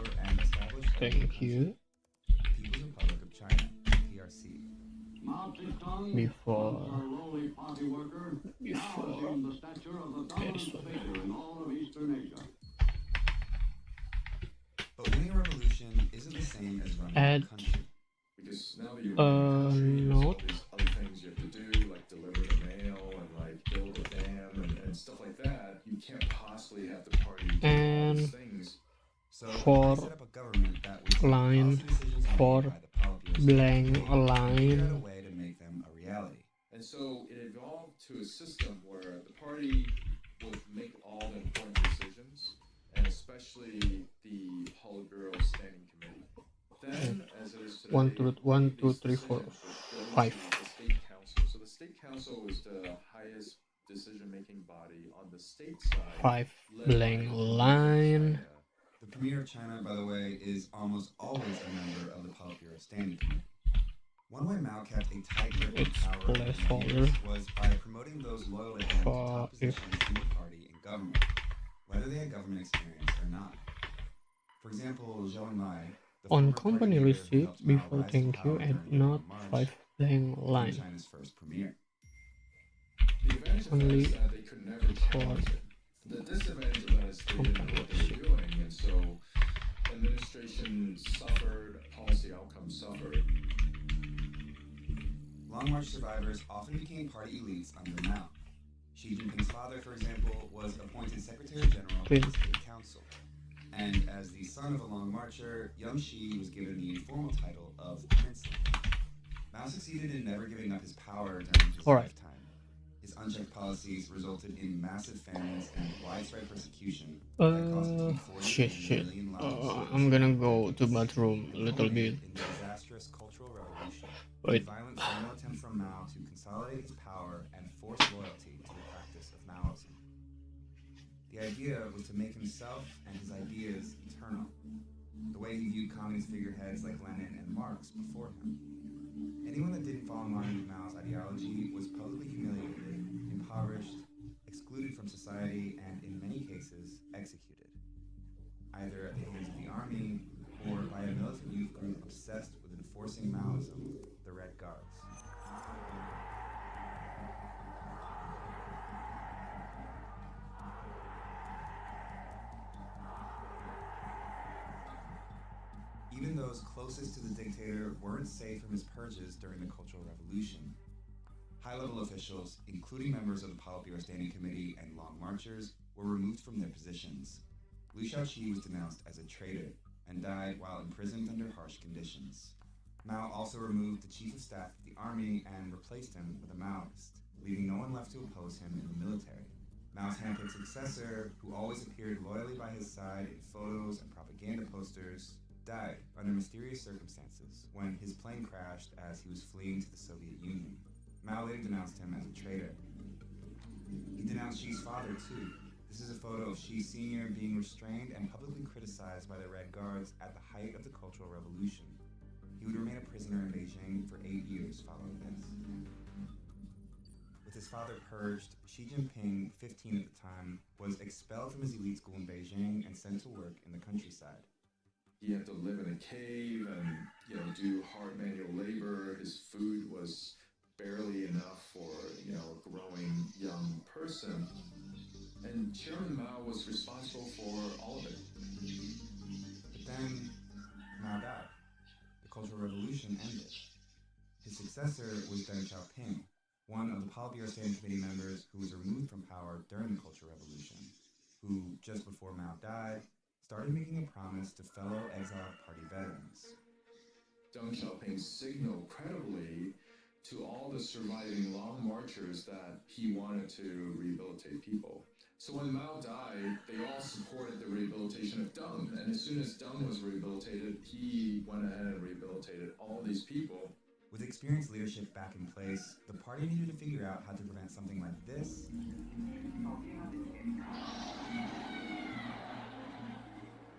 thank you People's Republic of China, PRC. before But winning a revolution isn't the same as running add a country. Because now that you're running a country, there's all note these other things you have to do, like deliver the mail and like build a dam and stuff like that. You can't possibly have the party do all these and things. So for they set up a government that would take line policy decisions for made by the Politburo blank and figure out a line way to make them a reality. And so it evolved to a system where the party would make all the important decisions, and especially the Politburo Standing Committee. Then, as it is today, 1 2 3 4 5 the State Council. So the State Council is the highest decision-making body on the state side. 5 led by blank the line. The Premier of China, by the way, is almost always a member of the Politburo Standing Committee. One way Mao kept a tight grip on It's power over the placeholder years was by promoting those loyal to him to for top if positions in the party and government, whether they had government experience or not. For example, Zhou Enlai, the on former party company leader who receipt helped Mao before rise to thank you power and during the not Long 5 March, blank became line China's first premier. The advantage of that only is that they could never for challenge it. The disadvantage of that is they didn't know what they were doing, and so administration suffered, policy outcomes suffered. Long March survivors often became party elites under Mao. Xi Jinping's father, for example, was appointed Secretary General of the State Council. And as the son of a Long Marcher, young Xi was given the informal title of Princeling. Mao succeeded in never giving up his power during his lifetime. His unchecked policies resulted in massive famines and widespread persecution that cost between 40 and 80 million lives. I'm gonna go to bathroom a little bit. In the disastrous Cultural Revolution, Wait. a violent final attempt from Mao to consolidate his power and force loyalty to the practice of Maoism. The idea was to make himself and his ideas eternal, the way he viewed communist figureheads like Lenin and Marx before him. Anyone that didn't fall in line with Mao's ideology was publicly humiliated, impoverished, excluded from society, and in many cases, executed, either at the hands of the army or by a militant youth group obsessed with enforcing Maoism, the Red Guards. Even those closest to the dictator weren't safe from his purges during the Cultural Revolution. High-level officials, including members of the Politburo Standing Committee and Long Marchers, were removed from their positions. Liu Shaoqi was denounced as a traitor and died while imprisoned under harsh conditions. Mao also removed the chief of staff of the army and replaced him with a Maoist, leaving no one left to oppose him in the military. Mao's handpicked successor, who always appeared loyally by his side in photos and propaganda posters, died under mysterious circumstances when his plane crashed as he was fleeing to the Soviet Union. Mao later denounced him as a traitor. He denounced Xi's father, too. This is a photo of Xi Sr. being restrained and publicly criticized by the Red Guards at the height of the Cultural Revolution. He would remain a prisoner in Beijing for 8 years following this. With his father purged, Xi Jinping, 15 at the time, was expelled from his elite school in Beijing and sent to work in the countryside. He had to live in a cave and, do hard manual labor. His food was barely enough for, a growing young person. and Chairman Mao was responsible for all of it. But then Mao died. The Cultural Revolution ended. His successor was Deng Xiaoping, one of the Politburo Standing Committee members who was removed from power during the Cultural Revolution, who, just before Mao died, started making a promise to fellow exiled party veterans. Deng Xiaoping signaled credibly to all the surviving long marchers that he wanted to rehabilitate people. So when Mao died, they all supported the rehabilitation of Deng, and as soon as Deng was rehabilitated, he went ahead and rehabilitated all these people. With experienced leadership back in place, the party needed to figure out how to prevent something like this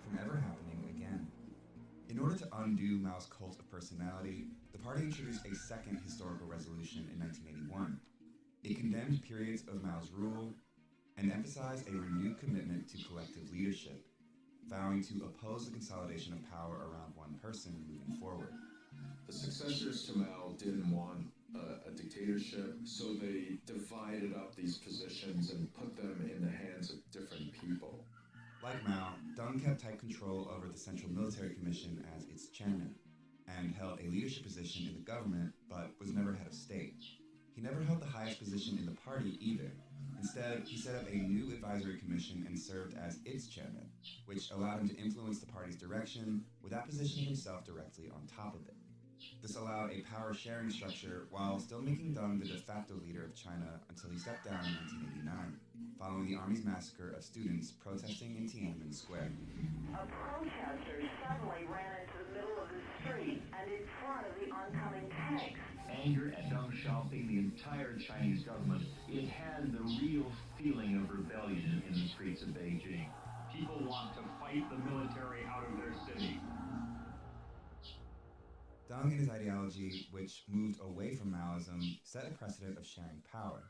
from ever happening again. In order to undo Mao's cult of personality, the party introduced a second historical resolution in 1981. It condemned periods of Mao's rule and emphasized a renewed commitment to collective leadership, vowing to oppose the consolidation of power around one person moving forward. The successors to Mao didn't want a dictatorship, so they divided up these positions and put them in the hands of different people. Like Mao, Deng kept tight control over the Central Military Commission as its chairman, and held a leadership position in the government, but was never head of state. He never held the highest position in the party either. Instead, he set up a new advisory commission and served as its chairman, which allowed him to influence the party's direction without positioning himself directly on top of it. This allowed a power-sharing structure while still making Deng the de facto leader of China until he stepped down in 1989, following the army's massacre of students protesting in Tiananmen Square. A protester suddenly ran into the middle of the street and in front of the oncoming tanks. Anger at Deng Xiaoping, the entire Chinese government, it had the real feeling of rebellion in the streets of Beijing. People want to fight the military out of their city. Deng and his ideology, which moved away from Maoism, set a precedent of sharing power.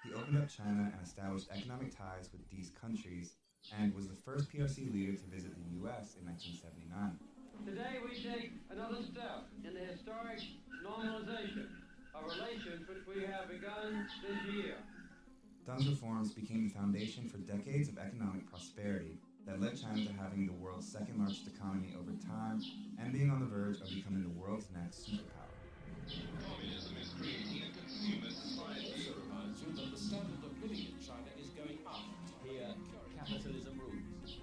He opened up China and established economic ties with these countries, and was the first PRC leader to visit the U.S. in 1979. Today we take another step in the historic normalization of relations which we have begun this year. Deng's reforms became the foundation for decades of economic prosperity that led China to having the world's second largest economy over time and being on the verge of becoming the world's next superpower. Communism is creating a consumer society. Also reminds you that the standard of living in China is going up. Here, capitalism rules.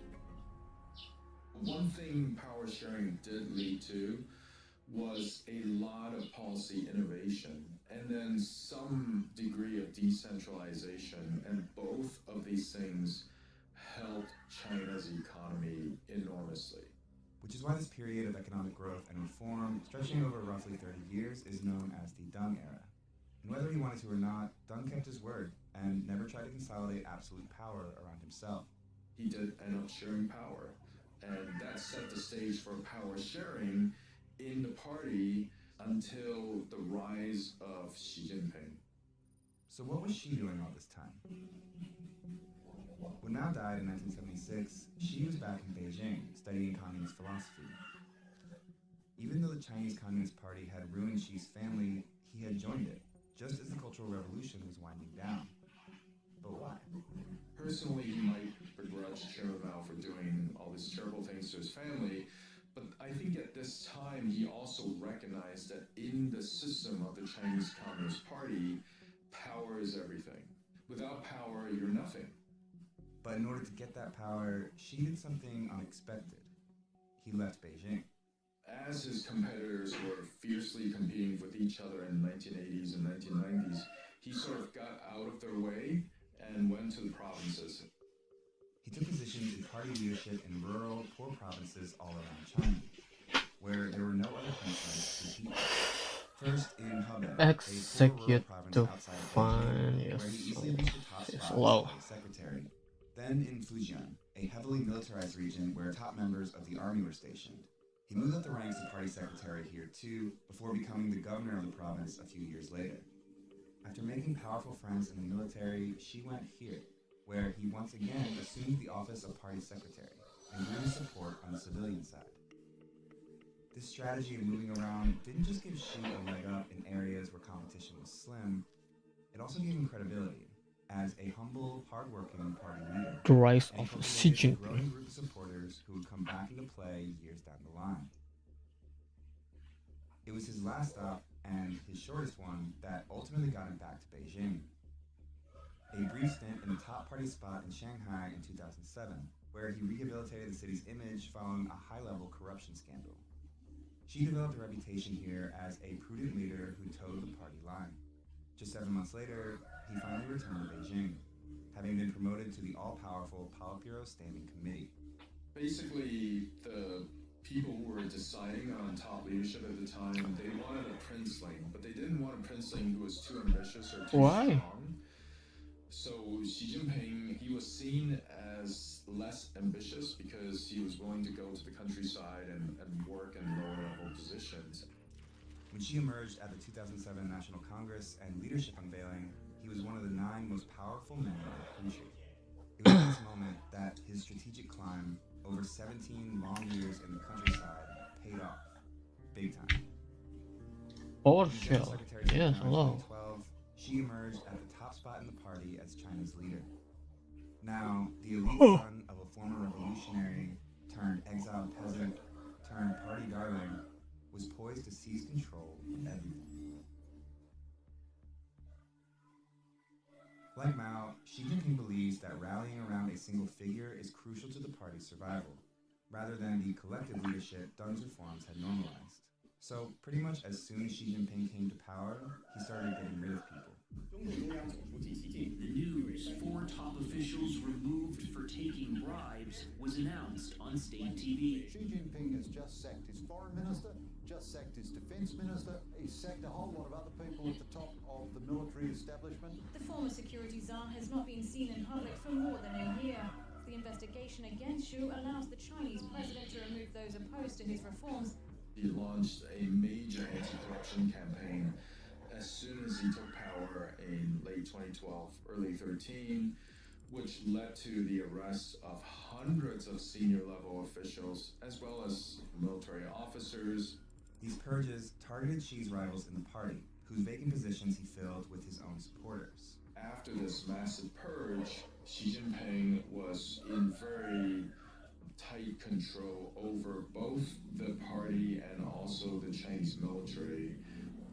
One thing power sharing did lead to was a lot of policy innovation and then some degree of decentralization, and both of these things helped China's economy enormously. Which is why this period of economic growth and reform, stretching over roughly 30 years, is known as the Deng era. And whether he wanted to or not, Deng kept his word and never tried to consolidate absolute power around himself. He did end up sharing power, and that set the stage for power sharing in the party until the rise of Xi Jinping. So what was Xi doing all this time? When Mao died in 1976, Xi was back in Beijing studying communist philosophy. Even though the Chinese Communist Party had ruined Xi's family, he had joined it, just as the Cultural Revolution was winding down. But why? Personally, he might begrudge Chairman Mao for doing all these terrible things to his family, but I think at this time he also recognized that in the system of the Chinese Communist Party, power is everything. Without power, you're nothing. But in order to get that power, Xi did something unexpected. He left Beijing. As his competitors were fiercely competing with each other in the 1980s and 1990s, he sort of got out of their way and went to the provinces. He took positions in party leadership in rural, poor provinces all around China, where there were no other concerns to compete with. First in Hebei, a poor rural province outside of Beijing, where he easily reached the top spot as secretary. Then in Fujian, a heavily militarized region where top members of the army were stationed. He moved up the ranks to party secretary here too, before becoming the governor of the province a few years later. After making powerful friends in the military, Xi went here, where he once again assumed the office of party secretary and grew his support on the civilian side. This strategy of moving around didn't just give Xi a leg up in areas where competition was slim, it also gave him credibility. as a humble, hardworking party leader. The rise and of Xi cultivated a growing Jinping. group of supporters who would come back into play years down the line. It was his last stop, and his shortest one, that ultimately got him back to Beijing. A brief stint in the top party spot in Shanghai in 2007, where he rehabilitated the city's image following a high-level corruption scandal. Xi developed a reputation here as a prudent leader who toed the party line. Just 7 months later, he finally returned to Beijing, having been promoted to the all-powerful Politburo Standing Committee. Basically, the people who were deciding on top leadership at the time, they wanted a princeling, but they didn't want a princeling who was too ambitious or too Why? strong. So Xi Jinping, he was seen as less ambitious because he was willing to go to the countryside and work in lower level positions. When Xi emerged at the 2007 National Congress and leadership unveiling, he was one of the 9 most powerful men in the country. It was at this moment that his strategic climb over 17 long years in the countryside paid off, big time. Overkill. Yes, hello. 2012, Xi emerged at the top spot in the party as China's leader. Now, the elite son of a former revolutionary turned exiled peasant turned party darling was poised to seize control of everything. Like Mao, Xi Jinping believes that rallying around a single figure is crucial to the party's survival, rather than the collective leadership Deng's reforms had normalized. So, pretty much as soon as Xi Jinping came to power, he started getting rid of people. The news 4 top officials removed for taking bribes was announced on state TV. Xi Jinping has just sacked his foreign minister, just sacked his defense minister, he's sacked a whole lot of other people at the top of the military establishment. The former security czar has not been seen in public for more than a year. The investigation against Xu allows the Chinese president to remove those opposed to his reforms. He launched a major anti-corruption campaign as soon as he took power in late 2012, early 13, which led to the arrest of hundreds of senior level officials, as well as military officers. These purges targeted Xi's rivals in the party, whose vacant positions he filled with his own supporters. After this massive purge, Xi Jinping was in very tight control over both the party and also the Chinese military,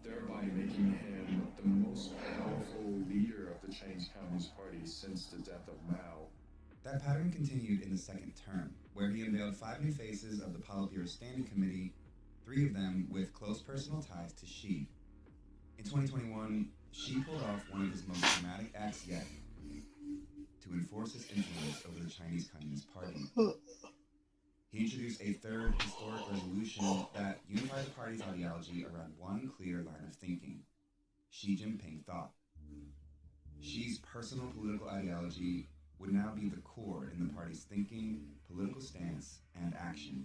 thereby making him the most powerful leader of the Chinese Communist Party since the death of Mao. That pattern continued in the second term, where he unveiled 5 new faces of the Politburo Standing Committee, 3 of them with close personal ties to Xi. In 2021, Xi pulled off one of his most dramatic acts yet, to enforce his influence over the Chinese Communist Party. He introduced a 3rd historic resolution that unified the party's ideology around one clear line of thinking: Xi Jinping thought. Xi's personal political ideology would now be the core in the party's thinking, political stance, and action.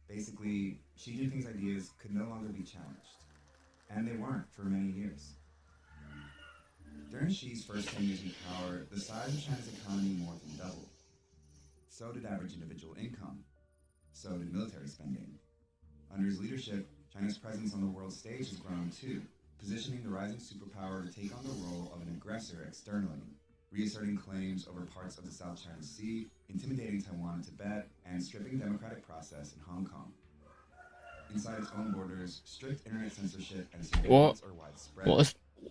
Basically, Xi Jinping's ideas could no longer be challenged, and they weren't for many years. During Xi's first 10 years in power, the size of China's economy more than doubled. So did average individual income. So did military spending. Under his leadership, China's presence on the world stage has grown too, positioning the rising superpower to take on the role of an aggressor externally, reasserting claims over parts of the South China Sea, intimidating Taiwan and Tibet, and stripping democratic process in Hong Kong. Inside its own borders, strict internet censorship and surveillance are widespread.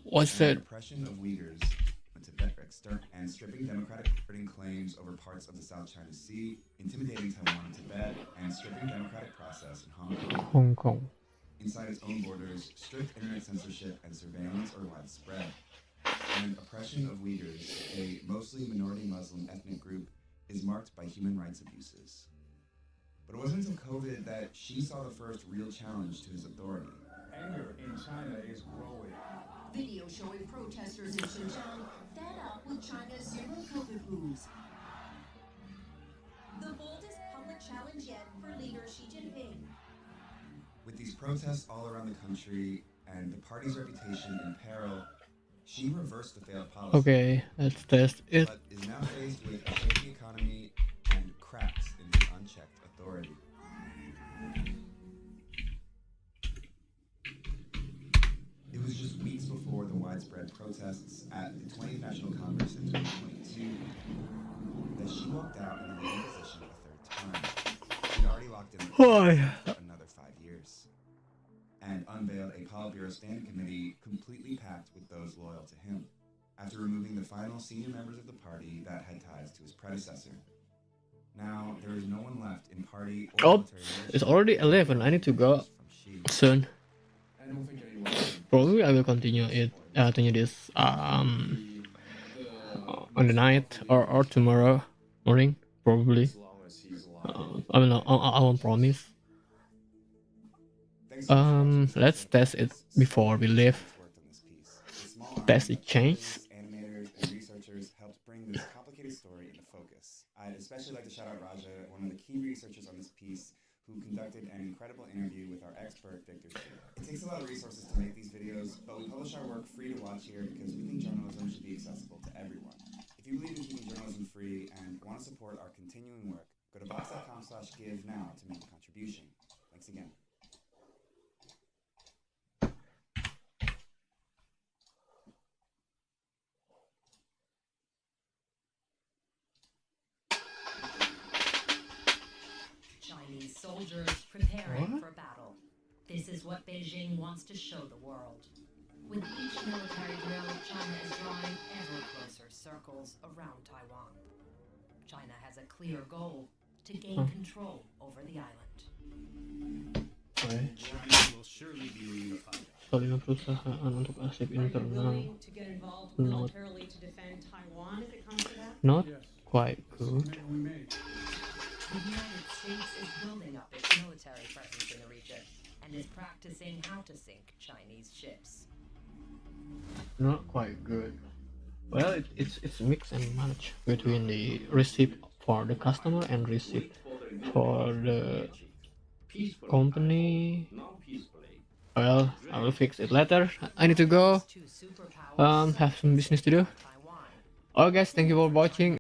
What's that? Oppression of Uyghurs in Tibet and stripping democratic claims over parts of the South China Sea, intimidating Taiwan and Tibet, and stripping democratic process in Hong Kong. Hong Kong. Inside its own borders, strict internet censorship and surveillance are widespread. And oppression of Uyghurs, a mostly minority Muslim ethnic group, is marked by human rights abuses. But it wasn't until COVID that Xi saw the first real challenge to his authority. Anger in China is growing. Video showing protesters in Xinjiang fed up with China's zero COVID rules. The boldest public challenge yet for leader Xi Jinping. With these protests all around the country and the party's reputation in peril, Xi reversed the failed policy. Okay, let's test it. But is now faced with a shaky economy and cracks in his unchecked authority. It was just weeks before the widespread protests at the 20th National Congress in 2022 that she walked out in the leading position a third time. She'd already locked in the presidency for another 5 years and unveiled a Politburo Standing Committee completely packed with those loyal to him, after removing the final senior members of the party that had ties to his predecessor. Now, there is no one left in party or Oh, military leadership. it's already 11. I need to go soon. Probably I will continue this on the night or tomorrow morning, probably. I will not. I won't promise. Let's test it before we leave. Test it change. Animators and researchers helped bring this complicated story into focus. I'd especially like to shout out Raja, one of the key researchers on this piece, who conducted an incredible interview with our expert, Victor. It takes a lot of resources to make these videos, but we publish our work free to watch here because we think journalism should be accessible to everyone. If you believe in keeping journalism free and want to support our continuing work, go to vox.com/give now to make a contribution. Thanks again. Chinese soldiers preparing for battle. This is what Beijing wants to show the world. With each military drill, China is drawing ever closer circles around Taiwan. China has a clear goal to gain control over the island. China will surely be reunified. Kelima perusahaan untuk arsip internal. To get involved militarily to defend Taiwan if it comes to that? Not quite good. The United States is building up its military presence in the region and is practicing how to sink Chinese ships. Not quite good. Well, it's mix and match between the receipt for the customer and receipt for the company. Well, I will fix it later. I need to go. Have some business to do. Okay, guys, thank you for watching.